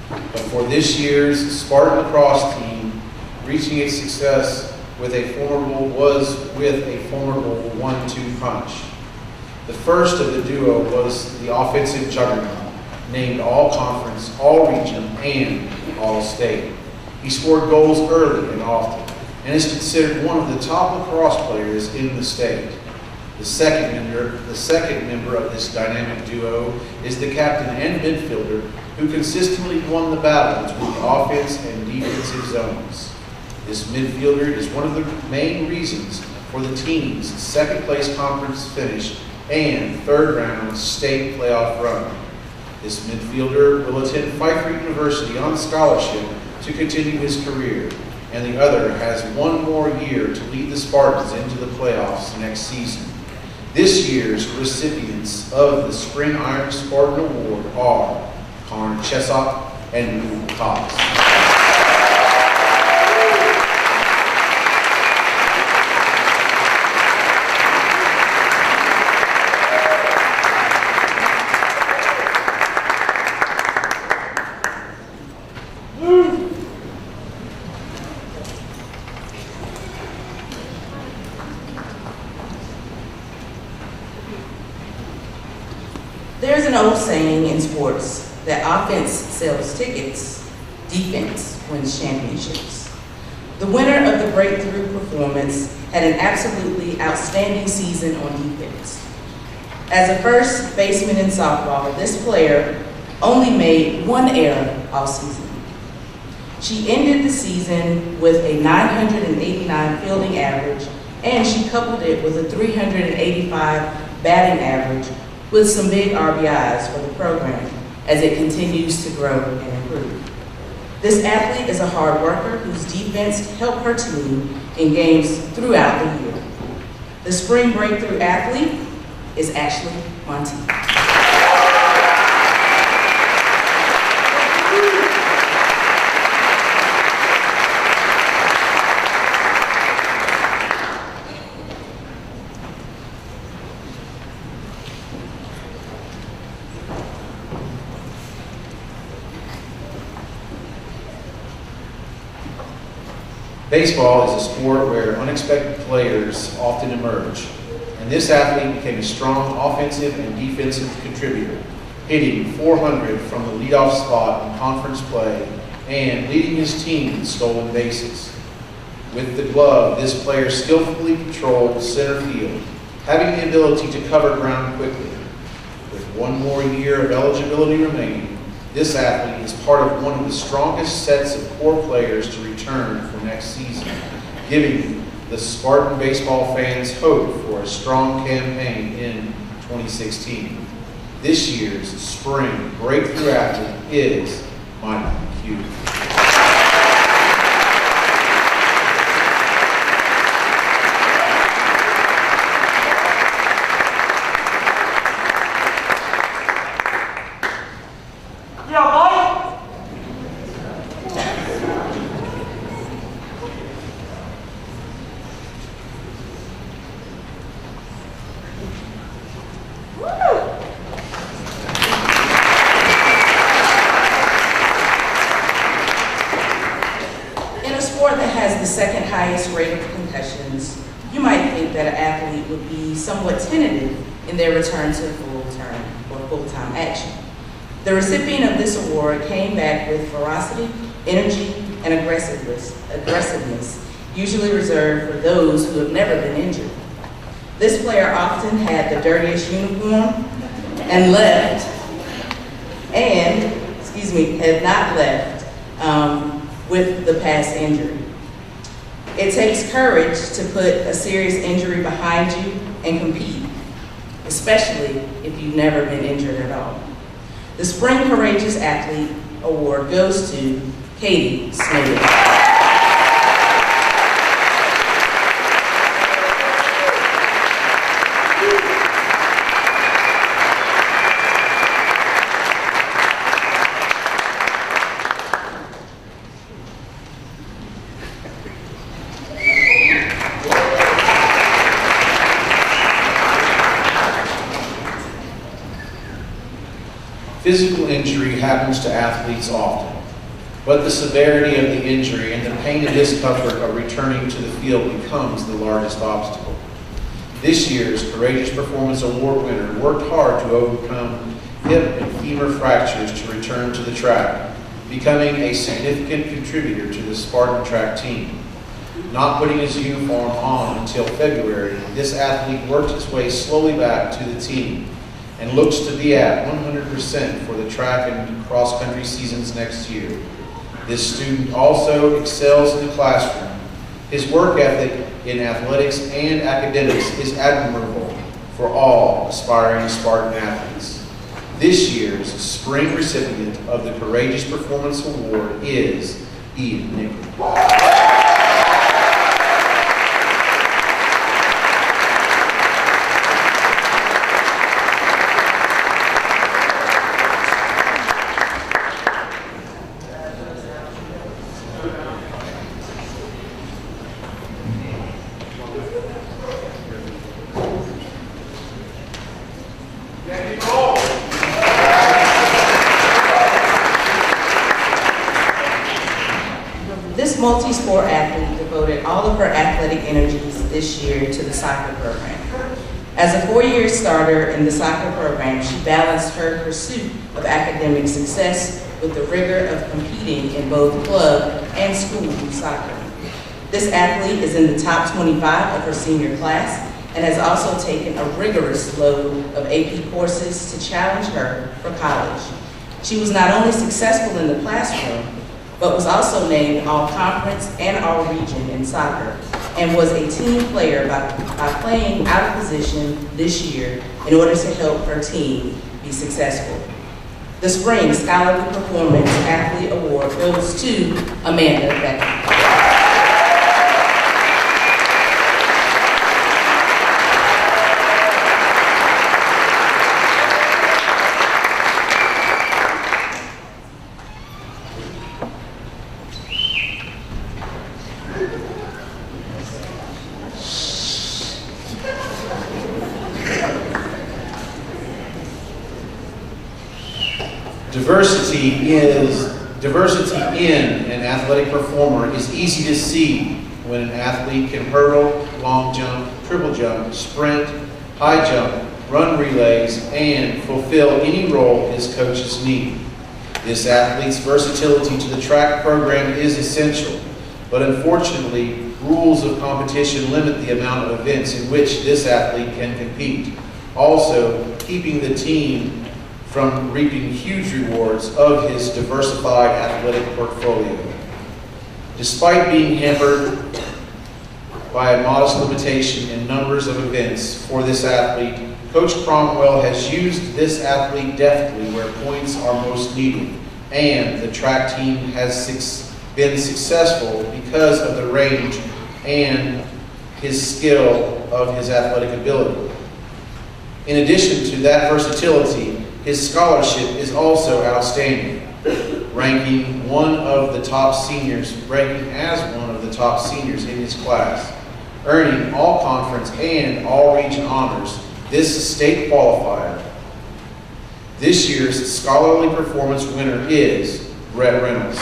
But for this year's Spartan lacrosse team, reaching its success was a formidable 1-2 punch. The first of the duo was the offensive juggernaut, named All-Conference, All-Region, and All-State. He scored goals early and often, and is considered one of the top lacrosse players in the state. The second member of this dynamic duo is the captain and midfielder who consistently won the battle between the offense and defensive zones. This midfielder is one of the main reasons for the team's second-place conference finish and third-round state playoff run. This midfielder will attend Pfeiffer University on scholarship to continue his career, and the other has one more year to lead the Spartans into the playoffs next season. This year's recipients of the Spring Iron Spartan Award are Connor Chesak and Newell Cox. There's an old saying in sports that offense sells tickets, defense wins championships. The winner of the breakthrough performance had an absolutely outstanding season on defense. As a first baseman in softball, this player only made 1 error all season. She ended the season with a 989 fielding average, and she coupled it with a 385 batting average with some big RBIs for the program as it continues to grow and improve. This athlete is a hard worker whose defense helped her team in games throughout the year. The spring breakthrough athlete is Ashley Monty. Baseball is a sport where unexpected players often emerge, and this athlete became a strong offensive and defensive contributor, hitting .400 from the leadoff spot in conference play and leading his team in stolen bases. With the glove, this player skillfully patrolled center field, having the ability to cover ground quickly. With 1 more year of eligibility remaining, this athlete is part of one of the strongest sets of core players to return for next season, giving the Spartan baseball fans hope for a strong campaign in 2016. This year's spring breakthrough athlete is Mike, Q. The second highest rate of concussions, you might think that an athlete would be somewhat tentative in their return to full-term or full-time action. The recipient of this award came back with ferocity, energy, and aggressiveness, usually reserved for those who have never been injured. This player often had the dirtiest uniform and had not left with the past injury. It takes courage to put a serious injury behind you and compete, especially if you've never been injured at all. The Spring Courageous Athlete Award goes to Katie Smith. Physical injury happens to athletes often, but the severity of the injury and the pain and discomfort of returning to the field becomes the largest obstacle. This year's Courageous Performance Award winner worked hard to overcome hip and femur fractures to return to the track, becoming a significant contributor to the Spartan track team. Not putting his uniform on until February, this athlete worked his way slowly back to the team and looks to be at 100% for the track and cross-country seasons next year. This student also excels in the classroom. His work ethic in athletics and academics is admirable for all aspiring Spartan athletes. This year's spring recipient of the Courageous Performance Award is Eve Nichols. Multi-sport athlete devoted all of her athletic energies this year to the soccer program. As a four-year starter in the soccer program, she balanced her pursuit of academic success with the rigor of competing in both club and school soccer. This athlete is in the top 25 of her senior class and has also taken a rigorous load of AP courses to challenge her for college. She was not only successful in the classroom, but was also named All-Conference and All-Region in soccer, and was a team player by playing out of position this year in order to help her team be successful. The Spring Scholarly Performance Athlete Award goes to Amanda Becker. Diversity in an athletic performer is easy to see when an athlete can hurdle, long jump, triple jump, sprint, high jump, run relays, and fulfill any role his coaches need. This athlete's versatility to the track program is essential, but unfortunately, rules of competition limit the amount of events in which this athlete can compete, also keeping the team from reaping huge rewards of his diversified athletic portfolio. Despite being hampered by a modest limitation in numbers of events for this athlete, Coach Cromwell has used this athlete deftly where points are most needed and the track team has been successful because of the range and his skill of his athletic ability. In addition to that versatility, his scholarship is also outstanding, ranking as one of the top seniors in his class, earning all conference and all region honors. This state qualifier. This year's scholarly performance winner is Brett Reynolds.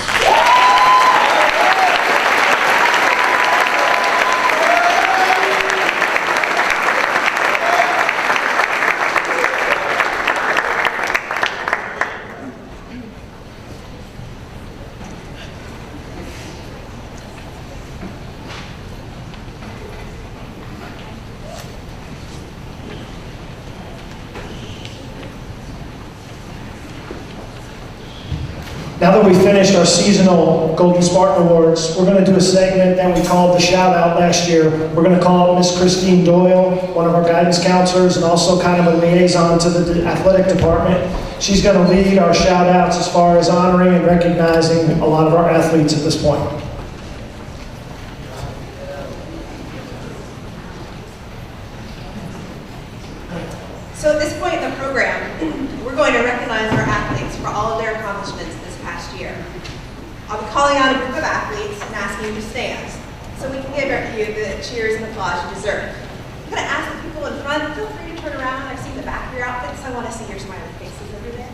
Now that we've finished our seasonal Golden Spartan Awards, we're going to do a segment that we called the Shout Out last year. We're going to call Miss Christine Doyle, one of our guidance counselors, and also kind of a liaison to the athletic department. She's going to lead our shout outs as far as honoring and recognizing a lot of our athletes at this point. So at this point in the program, we're going to recognize our athletes for all of their accomplishments this past year. I'll be calling out a group of athletes and asking you to stand so we can give you the cheers and applause you deserve. I'm going to ask the people in front, feel free to turn around. I've seen the back of your outfits. I want to see your smiling faces over there.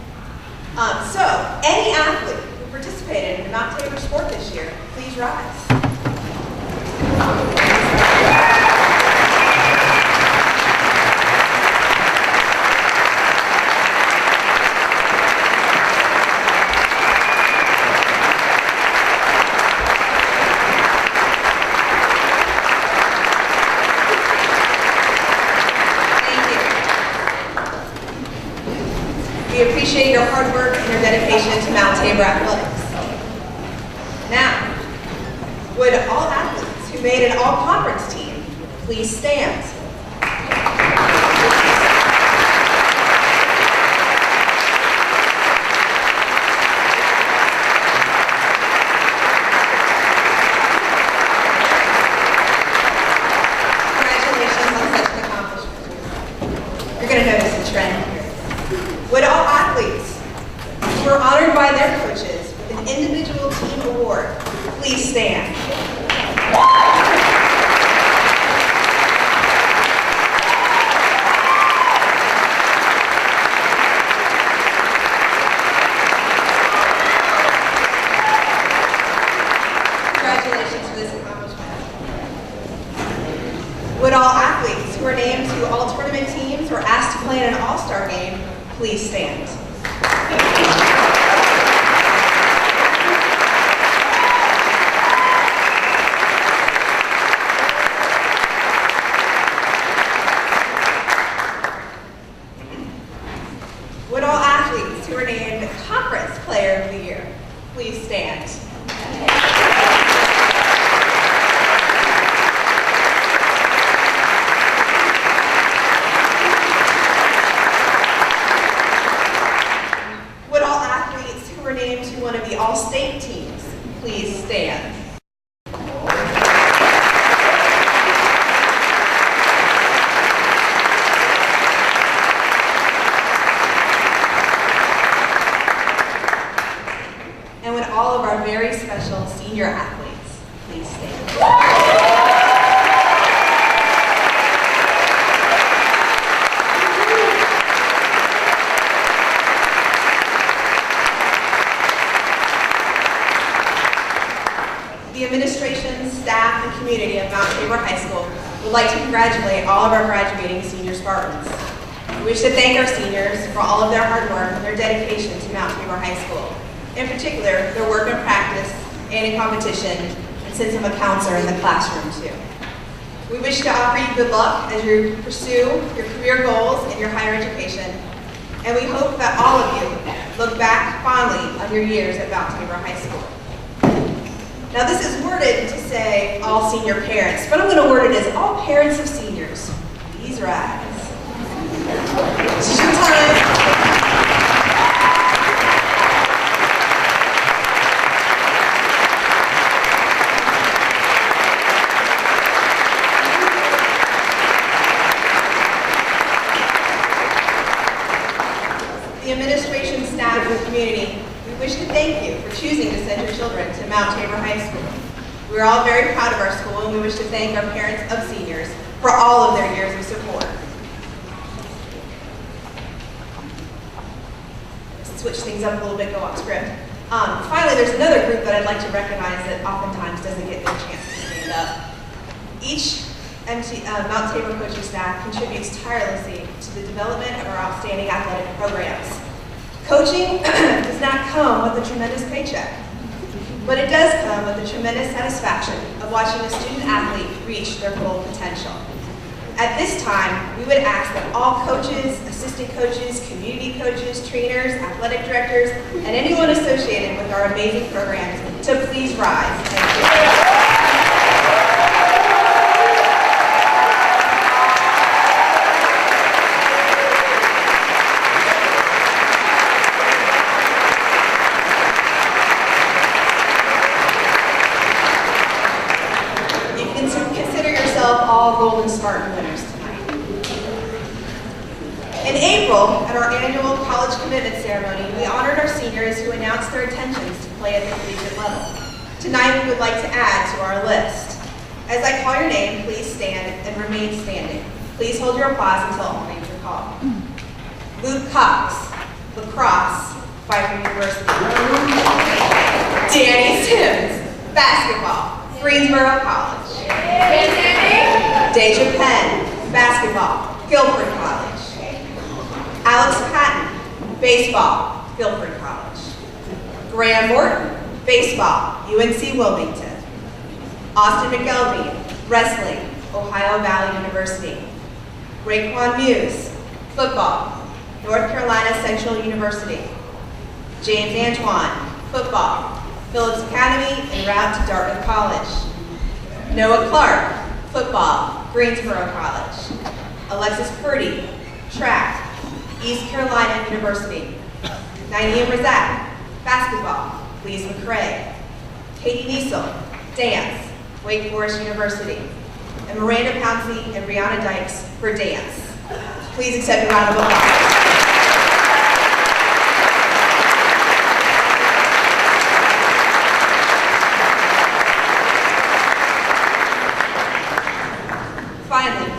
So any athlete who participated in the Mount Tabor sport this year, please rise. We appreciate your hard work and your dedication to Mount Tabor athletics. Now, would all athletes who made an all-conference team please stand? Congratulations on such an accomplishment. You're going to notice a trend here. Would all athletes who were honored by their coaches with an individual team award please stand? Congratulations for this accomplishment. Would all athletes who were named to all tournament teams or asked to play in an all-star game please stand? Would all athletes who were named Conference Player of the Year please stand? Would all athletes who were named to one of the all-state teams please stand? And would all of our very special senior athletes please stand? The administration, staff, and community of Mount Tabor High School would like to congratulate all of our graduating senior Spartans. We wish to thank our seniors for all of their hard work and their dedication to Mount Tabor High School. In particular, their work in practice and in competition, and sense of a counselor in the classroom too. We wish to offer you good luck as you pursue your career goals and your higher education, and we hope that all of you look back fondly on your years at Mount Tabor High School. Now this is worded to say all senior parents, but I'm going to word it as all parents of seniors. Please rise. This is your time. community, we wish to thank you for choosing to send your children to Mount Tabor High School. We are all very proud of our school, and we wish to thank our parents of seniors for all of their years of support. Switch things up a little bit, go off script. Finally, there's another group that I'd like to recognize that oftentimes doesn't get their chance to stand up. Each Mount Tabor coaching staff contributes tirelessly to the development of our outstanding athletic programs. Coaching does not come with a tremendous paycheck, but it does come with the tremendous satisfaction of watching a student athlete reach their full potential. At this time, we would ask that all coaches, assistant coaches, community coaches, trainers, athletic directors, and anyone associated with our amazing programs to please rise. Thank you. All Golden Spartan winners tonight. In April, at our annual college commitment ceremony, we honored our seniors who announced their intentions to play at the collegiate level. Tonight, we would like to add to our list. As I call your name, please stand and remain standing. Please hold your applause until all names are called. Luke Cox, lacrosse, Pfeiffer University. Danny Sims, basketball, Greensboro College. Deja Penn, basketball, Guilford College. Alex Patton, baseball, Guilford College. Graham Morton, baseball, UNC Wilmington. Austin McElvey, wrestling, Ohio Valley University. Raekwon Muse, football, North Carolina Central University. James Antoine, football, Phillips Academy en route to Dartmouth College. Noah Clark, football, Greensboro College. Alexis Purdy, track, East Carolina University. Naeem Razak, basketball, Lees McRae. Katie Niesel, dance, Wake Forest University. And Miranda Pouncey and Brianna Dykes for dance. Please accept a round of applause. Finally,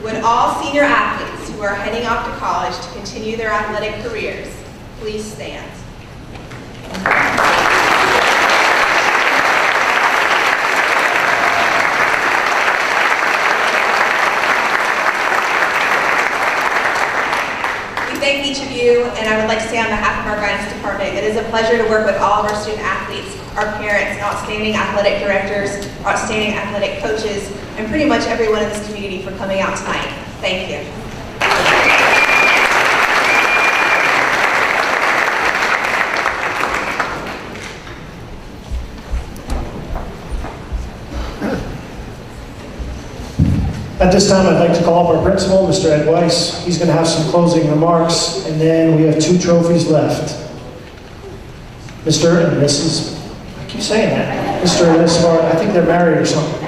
would all senior athletes who are heading off to college to continue their athletic careers, please stand. We thank each of you, and I would like to say on behalf of our guidance department, it is a pleasure to work with all of our student athletes, our parents, outstanding athletic directors, outstanding athletic coaches, and pretty much everyone in this community for coming out tonight. Thank you. At this time, I'd like to call up our principal, Mr. Ed Weiss. He's going to have some closing remarks, and then we have 2 trophies left. Mr. and Mrs. I keep saying that. Mr. and Mrs. Smart, I think they're married or something.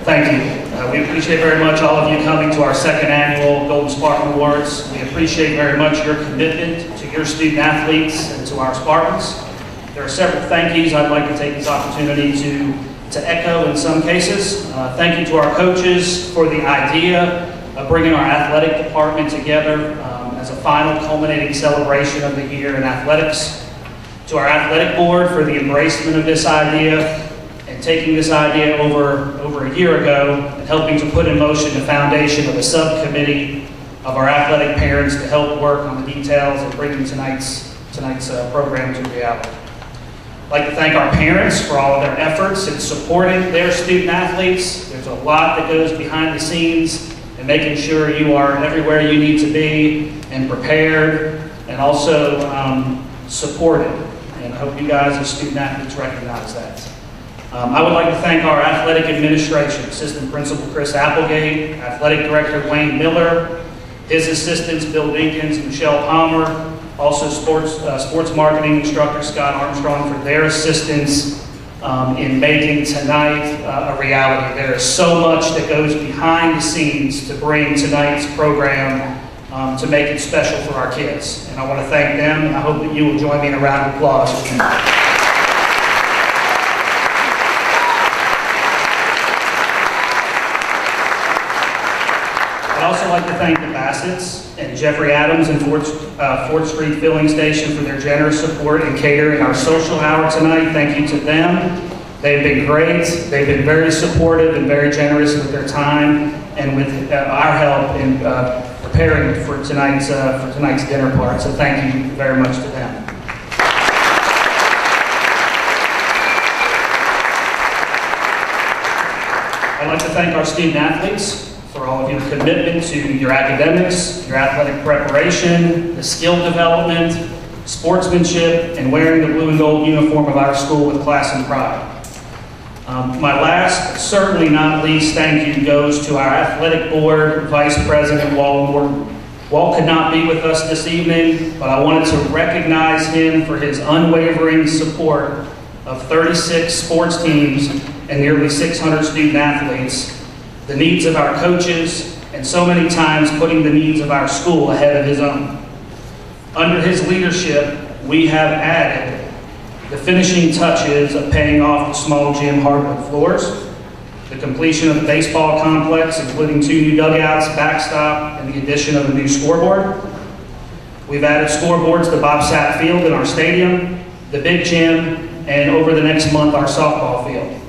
Thank you. We appreciate very much all of you coming to our 2nd annual Golden Spartan Awards. We appreciate very much your commitment to your student athletes and to our Spartans. There are several thank yous I'd like to take this opportunity to echo in some cases. Thank you to our coaches for the idea of bringing our athletic department together as a final culminating celebration of the year in athletics. To our athletic board for the embracement of this idea and taking this idea over a year ago and helping to put in motion the foundation of a subcommittee of our athletic parents to help work on the details of bringing tonight's program to reality. I'd like to thank our parents for all of their efforts in supporting their student athletes. There's a lot that goes behind the scenes in making sure you are everywhere you need to be and prepared and also supported. And I hope you guys as student athletes recognize that. I would like to thank our athletic administration, Assistant Principal Chris Applegate, Athletic Director Wayne Miller, his assistants Bill Dinkins and Michelle Palmer, also sports marketing instructor Scott Armstrong for their assistance in making tonight a reality. There is so much that goes behind the scenes to bring tonight's program to make it special for our kids. And I want to thank them, and I hope that you will join me in a round of applause. I'd also like to thank the Bassetts and Jeffrey Adams and 4th Street Filling Station for their generous support in catering our social hour tonight. Thank you to them. They've been great. They've been very supportive and very generous with their time and with our help in preparing for tonight's dinner part. So thank you very much to them. I'd like to thank our student athletes for all of your commitment to your academics, your athletic preparation, the skill development, sportsmanship, and wearing the blue and gold uniform of our school with class and pride. My last, but certainly not least, thank you goes to our athletic board, Vice President Walt Morton. Walt could not be with us this evening, but I wanted to recognize him for his unwavering support of 36 sports teams and nearly 600 student athletes, the needs of our coaches, and so many times putting the needs of our school ahead of his own. Under his leadership, we have added the finishing touches of paying off the small gym hardwood floors, the completion of the baseball complex, including 2 new dugouts, backstop, and the addition of a new scoreboard. We've added scoreboards to Bob Sapp Field in our stadium, the big gym, and over the next month, our softball field.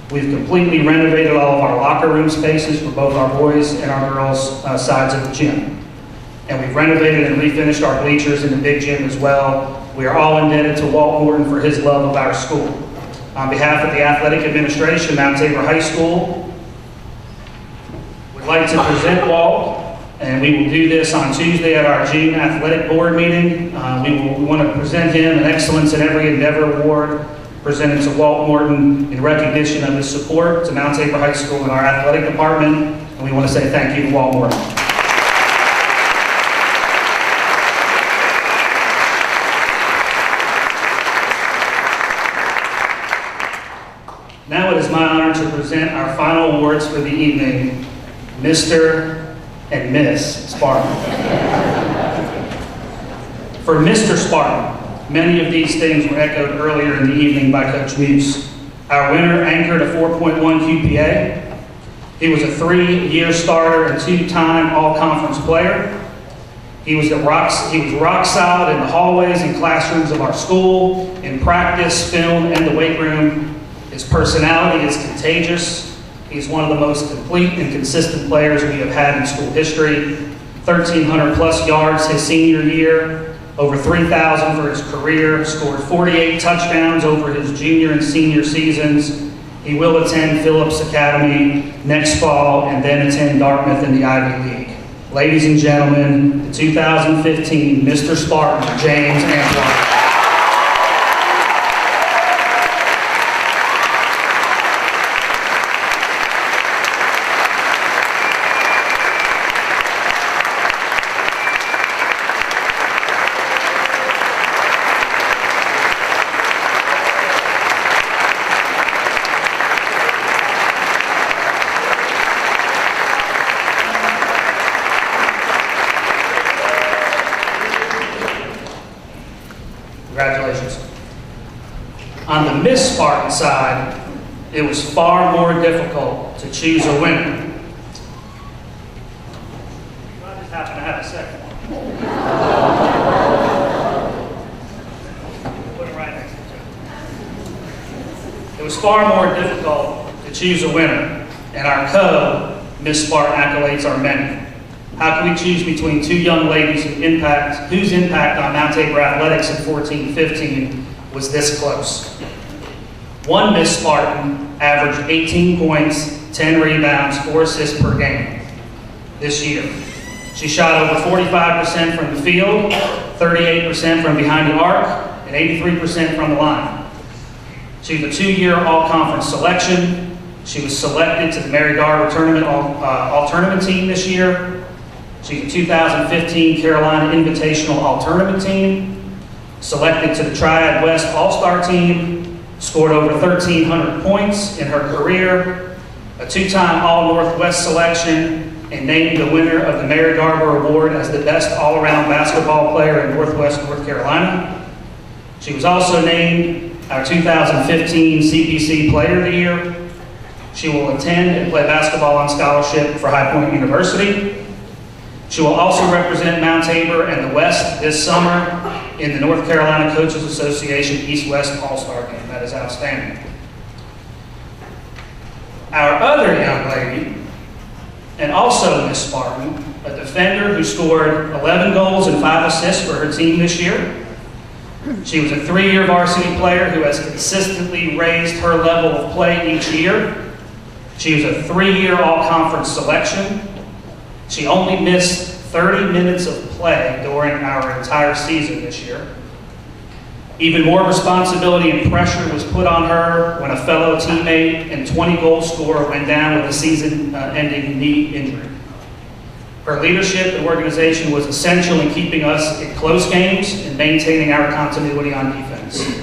We've completely renovated all of our locker room spaces for both our boys and our girls' sides of the gym. And we've renovated and refinished our bleachers in the big gym as well. We are all indebted to Walt Morton for his love of our school. On behalf of the athletic administration, Mount Tabor High School, we'd like to present Walt, and we will do this on Tuesday at our June athletic board meeting. We want to present him an Excellence in Every Endeavor Award presented to Walt Morton in recognition of his support to Mount Tabor High School and our athletic department, and we want to say thank you to Walt Morton. Now it is my honor to present our final awards for the evening, Mr. and Miss Spartan. For Mr. Spartan, many of these things were echoed earlier in the evening by Coach Muse. Our winner anchored a 4.1 QPA. He was a 3-year starter and 2-time all-conference player. He was rock solid in the hallways and classrooms of our school, in practice, film, and the weight room. His personality is contagious. He's one of the most complete and consistent players we have had in school history. 1,300 plus yards his senior year, over 3,000 for his career, scored 48 touchdowns over his junior and senior seasons. He will attend Phillips Academy next fall and then attend Dartmouth in the Ivy League. Ladies and gentlemen, the 2015 Mr. Spartan, James Antoine. Congratulations. On the Miss Spartan side, it was far more difficult to choose a winner. I just happen to have a second one. Put it right next to each other. It was far more difficult to choose a winner, and our Miss Spartan accolades are many. How can we choose between 2 young ladies whose impact on Mount Tabor athletics in 14-15 was this close? One Miss Spartan averaged 18 points, 10 rebounds, 4 assists per game this year. She shot over 45% from the field, 38% from behind the arc, and 83% from the line. She was a 2-year all-conference selection. She was selected to the Mary Garber tournament all-tournament team this year. She's a 2015 Carolina Invitational All-Tournament team, selected to the Triad West All-Star team, scored over 1,300 points in her career, a two-time All-Northwest selection, and named the winner of the Mary Garber Award as the best all-around basketball player in Northwest North Carolina. She was also named our 2015 CPC Player of the Year. She will attend and play basketball on scholarship for High Point University. She will also represent Mount Tabor and the West this summer in the North Carolina Coaches Association East-West All-Star Game. That is outstanding. Our other young lady, and also Miss Spartan, a defender who scored 11 goals and 5 assists for her team this year. She was a 3-year varsity player who has consistently raised her level of play each year. She was a 3-year all-conference selection. She only missed 30 minutes of play during our entire season this year. Even more responsibility and pressure was put on her when a fellow teammate and 20-goal scorer went down with a season-ending knee injury. Her leadership and organization was essential in keeping us in close games and maintaining our continuity on defense.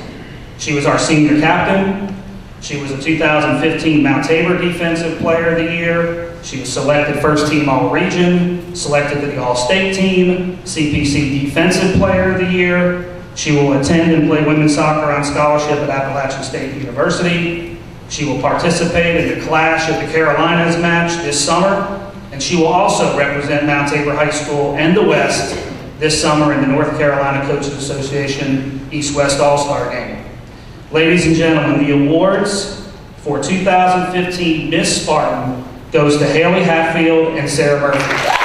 She was our senior captain. She was a 2015 Mount Tabor Defensive Player of the Year. She was selected first team All-Region, selected to the All-State team, CPC Defensive Player of the Year. She will attend and play women's soccer on scholarship at Appalachian State University. She will participate in the Clash of the Carolinas match this summer, and she will also represent Mount Tabor High School and the West this summer in the North Carolina Coaches Association East-West All-Star Game. Ladies and gentlemen, the awards for 2015 Miss Spartan goes to Haley Hatfield and Sarah Murphy.